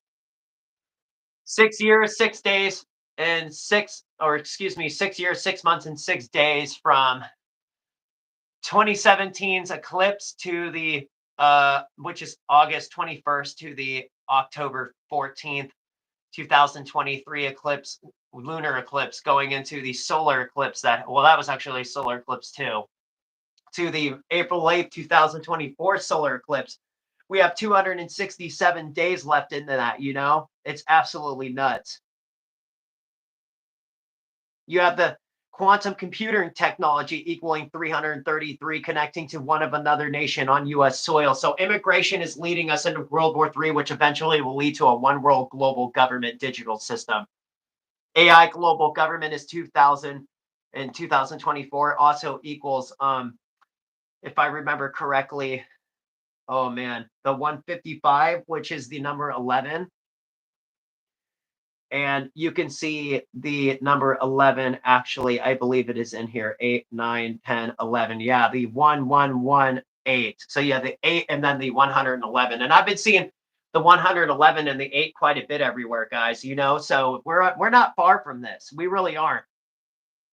A: 6 years, 6 days, and 6 years, 6 months, and 6 days from 2017's eclipse to the which is August 21st to the October 14th, 2023 eclipse, lunar eclipse, going into the solar eclipse that was actually a solar eclipse too, to the April 8th, 2024 solar eclipse. We have 267 days left into that, It's absolutely nuts. You have the quantum computing technology equaling 333 connecting to one of another nation on US soil. So immigration is leading us into World War III, which eventually will lead to a one world global government digital system. AI global government is 2000 and 2024 also equals, if I remember correctly, Oh man, the 155, which is the number 11. And you can see the number 11, actually, I believe it is in here, 8, 9, 10, 11. Yeah, the 1118. So yeah, the 8 and then the 111. And I've been seeing the 111 and the 8 quite a bit everywhere, guys, so we're not far from this. We really aren't.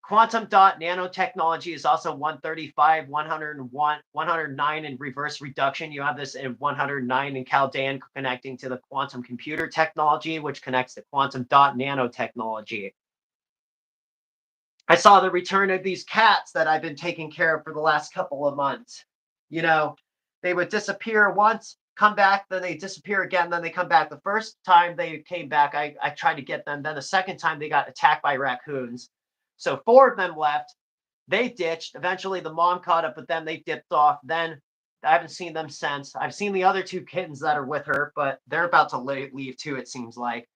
A: Quantum dot nanotechnology is also 135, 101, 109 in reverse reduction. You have this in 109 in Chaldean connecting to the quantum computer technology, which connects to quantum dot nanotechnology. I saw the return of these cats that I've been taking care of for the last couple of months. You know, they would disappear once, come back, then they disappear again, then they come back. The first time they came back, I tried to get them. Then the second time they got attacked by raccoons. So four of them left. They ditched. Eventually, the mom caught up with them. They dipped off. Then I haven't seen them since. I've seen the other two kittens that are with her, but they're about to leave too, it seems like.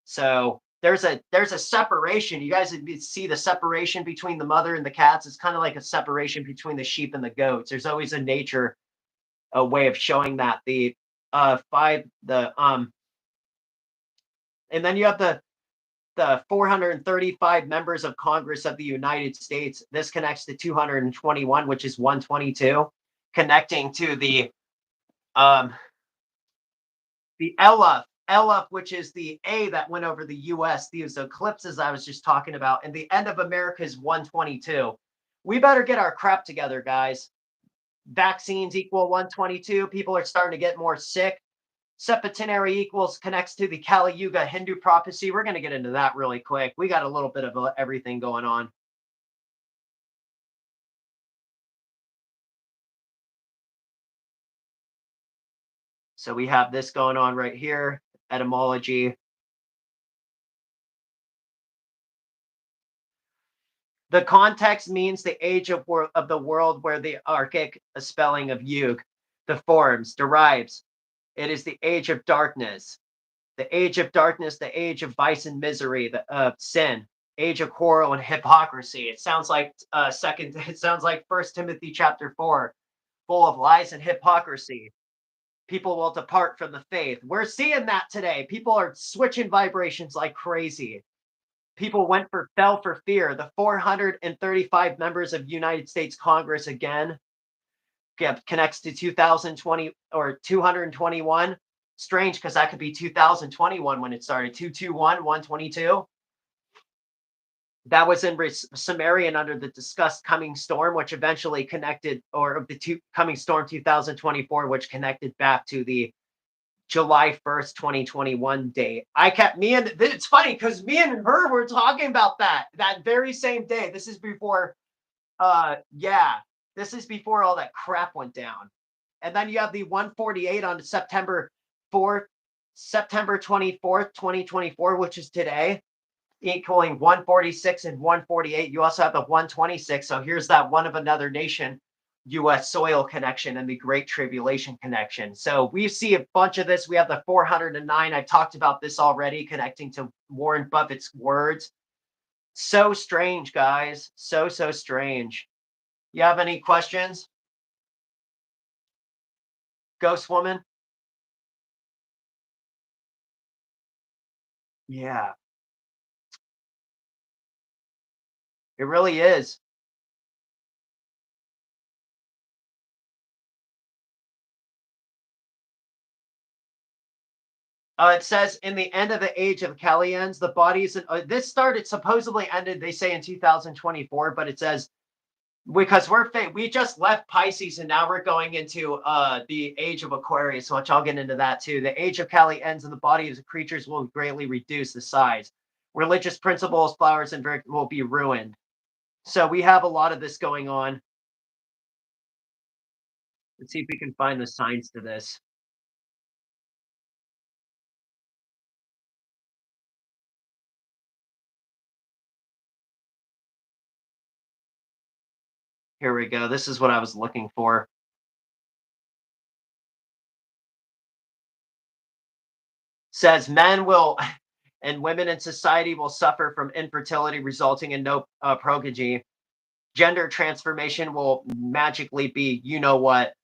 A: So there's a separation. You guys see the separation between the mother and the cats. It's kind of like a separation between the sheep and the goats. There's always a way of showing that. And then you have the 435 members of Congress of the United States. This connects to 221, which is 122, connecting to um, the LF, which is the A that went over the US, these eclipses I was just talking about, and the end of America is 122. We better get our crap together, guys. Vaccines equal 122. People are starting to get more sick. Septenary equals connects to the Kali Yuga Hindu prophecy. We're going to get into that really quick. We got a little bit of everything going on. So we have this going on right here, etymology. The context means the age of the world where the archaic spelling of Yug, the forms, derives. It is the age of darkness. The age of darkness, the age of vice and misery, the sin, age of quarrel and hypocrisy. It sounds like it sounds like First Timothy chapter 4, full of lies and hypocrisy. People will depart from the faith. We're seeing that today. People are switching vibrations like crazy. People fell for fear. The 435 members of United States Congress again connects to 2020 or 221. Strange because that could be 2021 when it started. 221, 122. That was in Sumerian under the discussed coming storm, which eventually connected, or the coming storm 2024, which connected back to the July 1st, 2021 date. It's funny because me and her were talking about that very same day. This is before, this is before all that crap went down. And then you have the 148 on September 4th, September 24th, 2024, which is today, equaling 146 and 148. You also have the 126. So here's that one of another nation US soil connection and the Great Tribulation connection. So we see a bunch of this. We have the 409. I've talked about this already, connecting to Warren Buffett's words. So strange, guys. So strange. You have any questions? Ghost woman? Yeah, it really is. It says in the end of the age of Caliens, the bodies. This started supposedly ended. They say in 2024, but it says because we just left Pisces and now we're going into the age of Aquarius, which I'll get into that too. The age of Kali ends and the bodies of creatures will greatly reduce the size. Religious principles, flowers, and will be ruined. So we have a lot of this going on. Let's see if we can find the signs to this. Here we go. This is what I was looking for. Says men will and women in society will suffer from infertility resulting in no progeny. Gender transformation will magically be, you know what.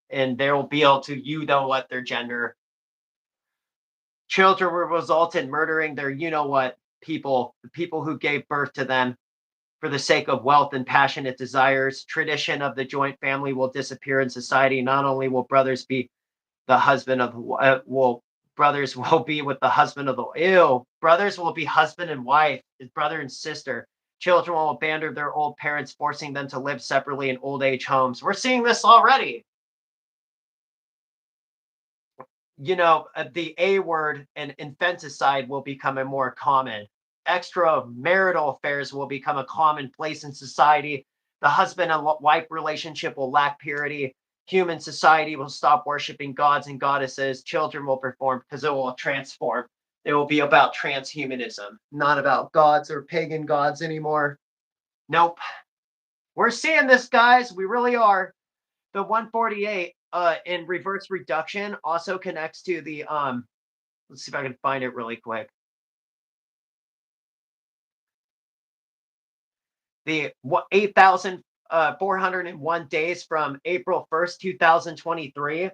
A: and they'll be able to, you know what, their gender. Children will result in murdering their, you know what, people, the people who gave birth to them for the sake of wealth and passionate desires. Tradition of the joint family will disappear in society. Not only will brothers be the husband of will brothers will be with the husband of the brothers will be husband and wife, his brother and sister. Children will abandon their old parents, forcing them to live separately in old age homes. We're seeing this already. The A word and infanticide will become a more common. Extramarital affairs will become a commonplace in society. The husband and wife relationship will lack purity. Human society will stop worshiping gods and goddesses. Children will perform because it will transform. It will be about transhumanism, not about gods or pagan gods anymore. Nope. We're seeing this, guys. We really are. The 148 in reverse reduction also connects to the let's see if I can find it really quick. The 8,401 days from April 1st, 2023.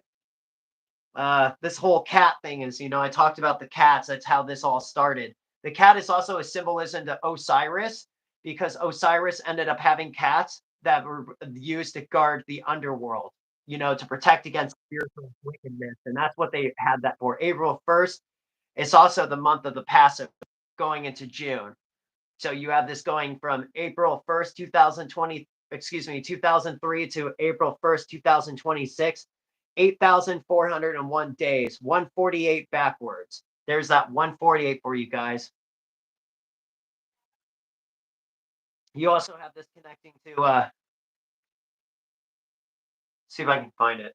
A: This whole cat thing is, I talked about the cats. That's how this all started. The cat is also a symbolism to Osiris because Osiris ended up having cats that were used to guard the underworld, to protect against spiritual wickedness. And that's what they had that for. April 1st, it's also the month of the Passover going into June. So you have this going from April 1st, 2020, 2003 to April 1st, 2026, 8,401 days, 148 backwards. There's that 148 for you guys. You also have this connecting to, see if I can find it.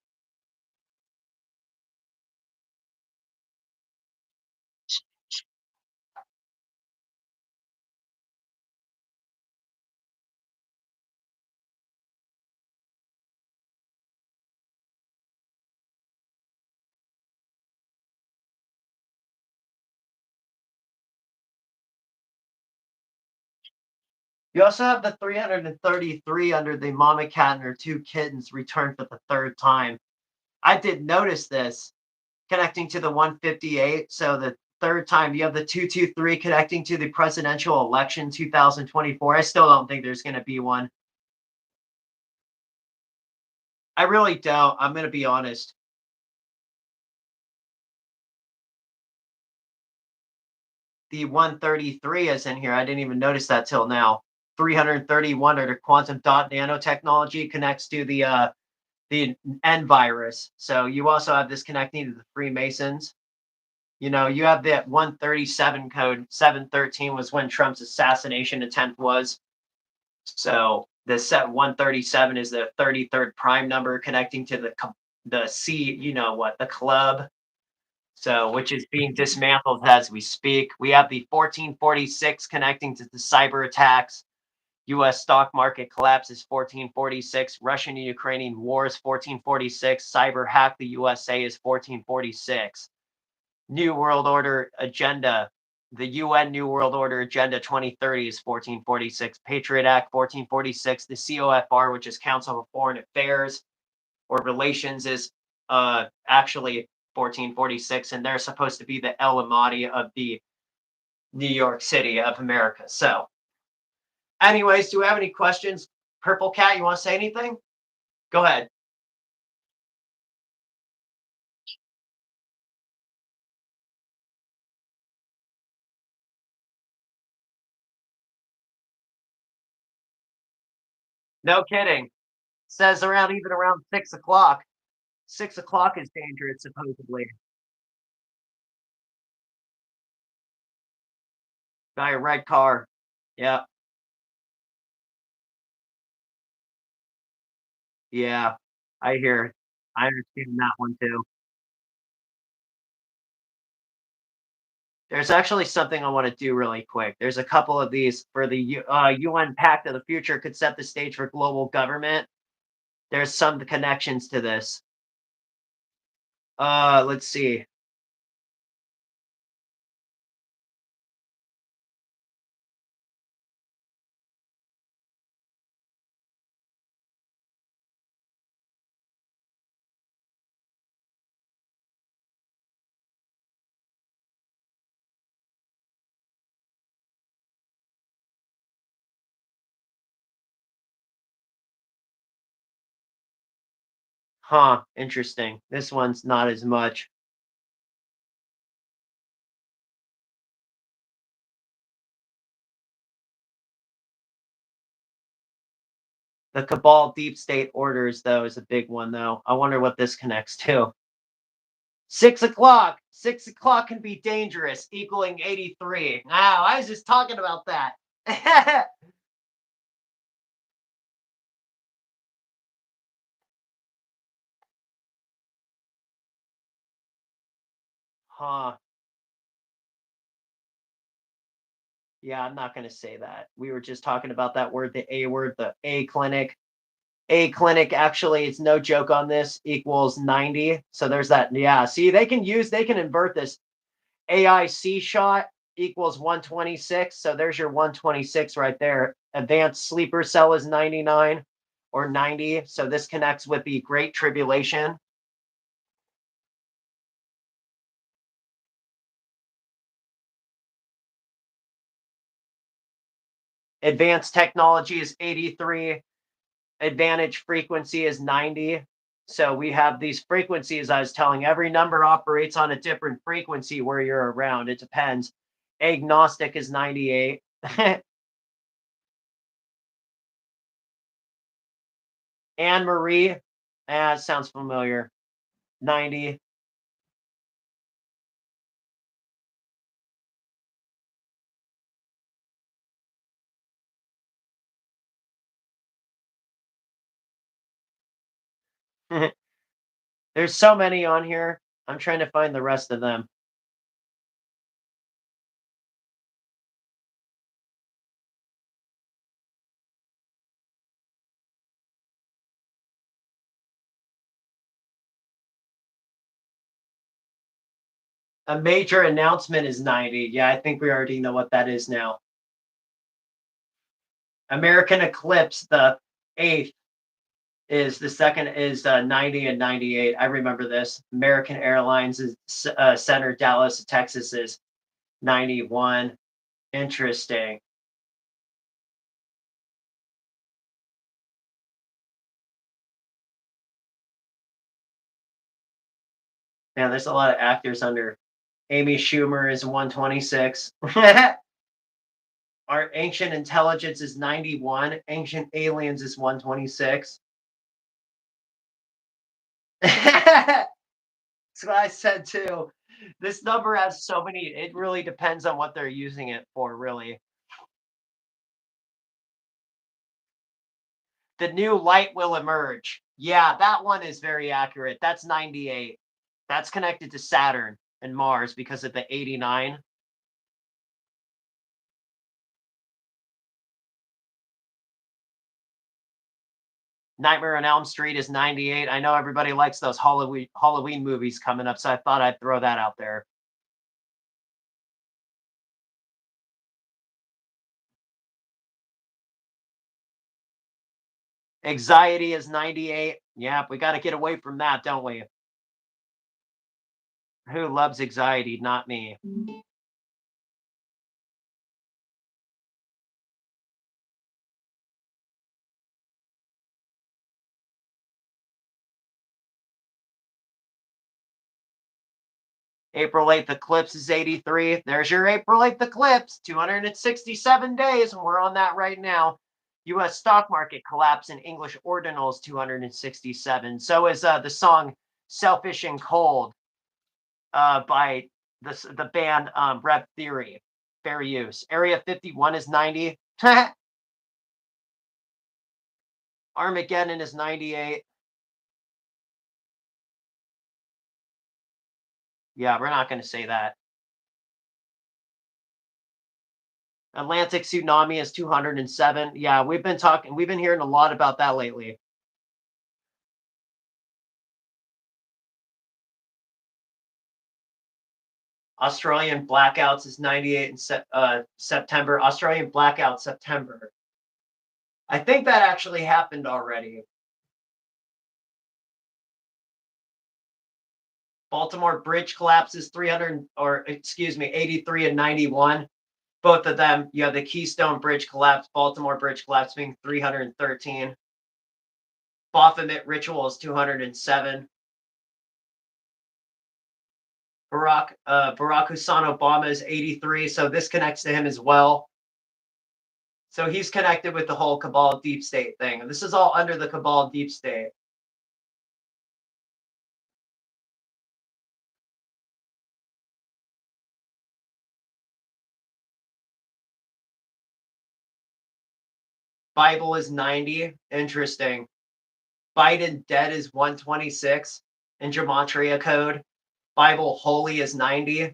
A: You also have the 333 under the mama cat and her two kittens return for the third time. I did notice this connecting to the 158. So the third time you have the 223 connecting to the presidential election 2024. I still don't think there's going to be one. I really don't. I'm going to be honest. The 133 is in here. I didn't even notice that till now. 331 under quantum dot nanotechnology connects to the N virus. So you also have this connecting to the Freemasons. You have that 137 code. 713 was when Trump's assassination attempt was. So the set 137 is the 33rd prime number connecting to the C, the club. So which is being dismantled as we speak. We have the 1446 connecting to the cyber attacks. US stock market collapses 1446. Russian and Ukrainian wars 1446. Cyber hack the USA is 1446. New World Order agenda. The UN New World Order Agenda 2030 is 1446. Patriot Act 1446. The COFR, which is Council of Foreign Affairs or Relations, is actually 1446, and they're supposed to be the El Amati of the New York City of America. So, anyways, do we have any questions? Purple Cat, you want to say anything? Go ahead. No kidding. Says around 6 o'clock. 6 o'clock is dangerous, supposedly. By a red car. Yeah. Yeah. I hear. I understand that one too. There's actually something I want to do really quick. There's a couple of these for the UN Pact of the Future could set the stage for global government. There's some connections to this. Let's see. Huh, interesting. This one's not as much. The cabal deep state orders, though, is a big one, though. I wonder what this connects to. 6 o'clock. 6 o'clock can be dangerous, equaling 83. Wow, I was just talking about that. Huh. Yeah, I'm not going to say that. We were just talking about that word, the A word, the A clinic. A clinic, actually, it's no joke on this, equals 90. So there's that. Yeah, see, they can invert this. AIC shot equals 126. So there's your 126 right there. Advanced sleeper cell is 99 or 90. So this connects with the Great Tribulation. Advanced technology is 83. Advantage frequency is 90. So we have these frequencies. I was telling every number operates on a different frequency where you're around. It depends. Agnostic is 98. Anne Marie, sounds familiar. 90. There's so many on here. I'm trying to find the rest of them. A major announcement is 90. Yeah, I think we already know what that is now. American Eclipse, the eighth, is the second is 90 and 98. I remember this. American Airlines is Center Dallas, Texas is 91. Interesting. Man, there's a lot of actors under. Amy Schumer is 126. Our Ancient Intelligence is 91. Ancient Aliens is 126. That's what I said too. This number has so many, it really depends on what they're using it for, really. The new light will emerge. Yeah, that one is very accurate. That's 98. That's connected to Saturn and Mars because of the 89. Nightmare on Elm Street is 98. I know everybody likes those Halloween movies coming up, so I thought I'd throw that out there. Anxiety is 98. Yeah, we got to get away from that, don't we? Who loves anxiety? Not me. April 8th eclipse is 83. There's your April 8th eclipse. 267 days, and we're on that right now. US stock market collapse in English ordinals 267. So is the song Selfish and Cold by the band Rep Theory. Fair use. Area 51 is 90. Armageddon is 98. Yeah, we're not going to say that. Atlantic tsunami is 207. Yeah, we've been hearing a lot about that lately. Australian blackouts is 98 in September. Australian blackout September. I think that actually happened already. Baltimore bridge collapses 300, or excuse me, 83 and 91. Both of them, you have the Keystone Bridge collapse, Baltimore Bridge collapse being 313. Baphomet ritual is 207. Barack Hussein Obama is 83, so this connects to him as well. So he's connected with the whole cabal deep state thing. This is all under the cabal deep state. Bible is 90. Interesting. Biden dead is 126 in Gematria code. Bible holy is 90.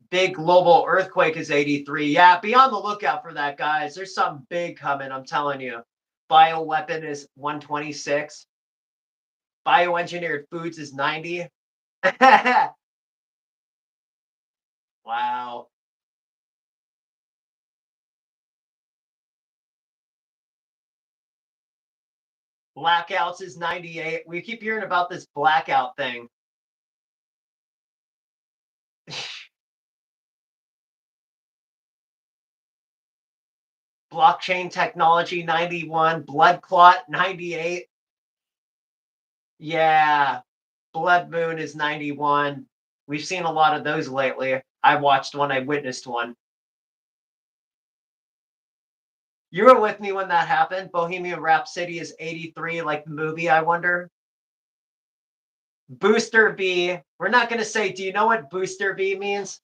A: Big global earthquake is 83. Yeah, be on the lookout for that, guys. There's something big coming, I'm telling you. Bioweapon is 126. Bioengineered foods is 90. Wow. Blackouts is 98. We keep hearing about this blackout thing. Blockchain technology 91. Blood clot 98. Yeah. Blood moon is 91. We've seen a lot of those lately. I watched one, I witnessed one. You were with me when that happened. Bohemian Rhapsody is 83, like the movie, I wonder. Booster B. We're not going to say, do you know what Booster B means?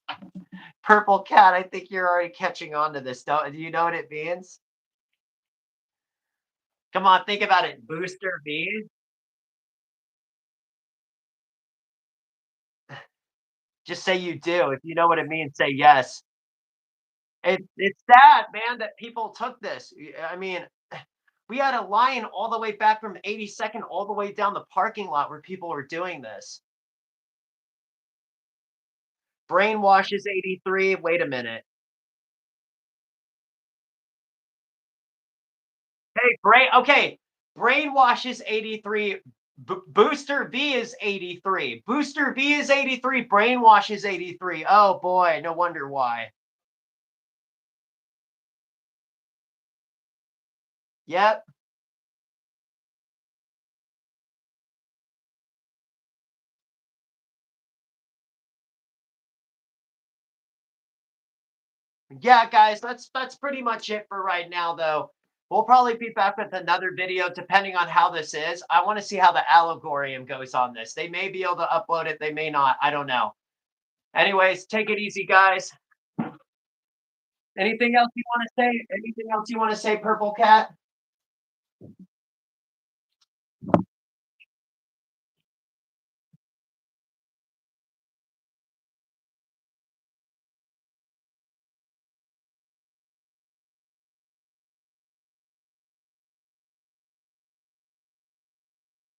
A: Purple Cat, I think you're already catching on to this. Do you know what it means? Come on, think about it. Booster B. Just say you do. If you know what it means, say yes. It's sad, man, that people took this. I mean, we had a line all the way back from 82nd all the way down the parking lot where people were doing this. Brainwash is 83. Wait a minute. Hey, okay. Brainwash is 83. Booster V is 83. Booster V is 83. Brainwash is 83. Oh boy, no wonder why. Yep. Yeah, guys, that's pretty much it for right now, though. We'll probably be back with another video depending on how this is. I want to see how the allegorium goes on this. They may be able to upload it, they may not. I don't know. Anyways, take it easy, guys. Anything else you want to say? Anything else you want to say, Purple Cat?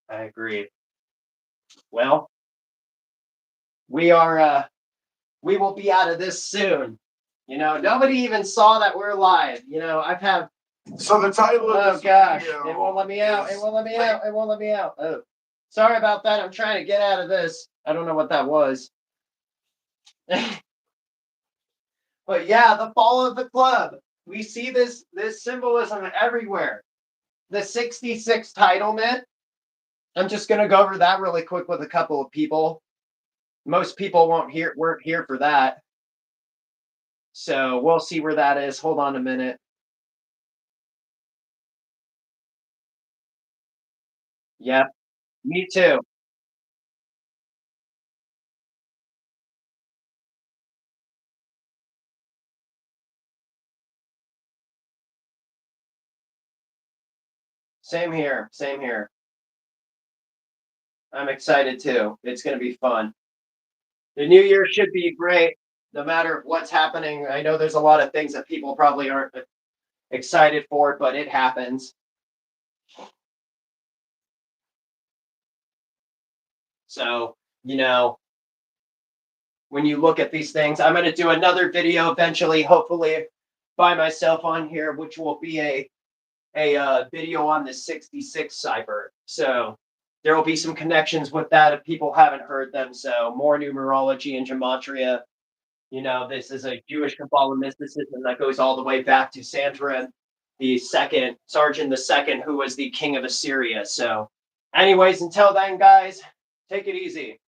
A: I agree. Well, we will be out of this soon. Nobody even saw that we're live. I've had.
B: So the title of
A: Oh
B: this
A: gosh,
B: video
A: it won't let me out. It
B: is
A: won't let me out. It won't let me out. Oh, sorry about that. I'm trying to get out of this. I don't know what that was. But yeah, the fall of the club. We see this symbolism everywhere. The 66 titlement. I'm just gonna go over that really quick with a couple of people. Most people weren't here for that. So we'll see where that is. Hold on a minute. Yep, me too. Same here. Same here. I'm excited too. It's gonna be fun. The new year should be great, no matter what's happening. I know there's a lot of things that people probably aren't excited for, but it happens. So, when you look at these things, I'm going to do another video eventually, hopefully by myself on here, which will be a video on the 66 cipher. So there will be some connections with that if people haven't heard them. So more numerology and gematria. This is a Jewish Kabbalah mysticism that goes all the way back to Santorin. the second Sergeant the second, who was the king of Assyria. So, anyways, until then, guys, take it easy.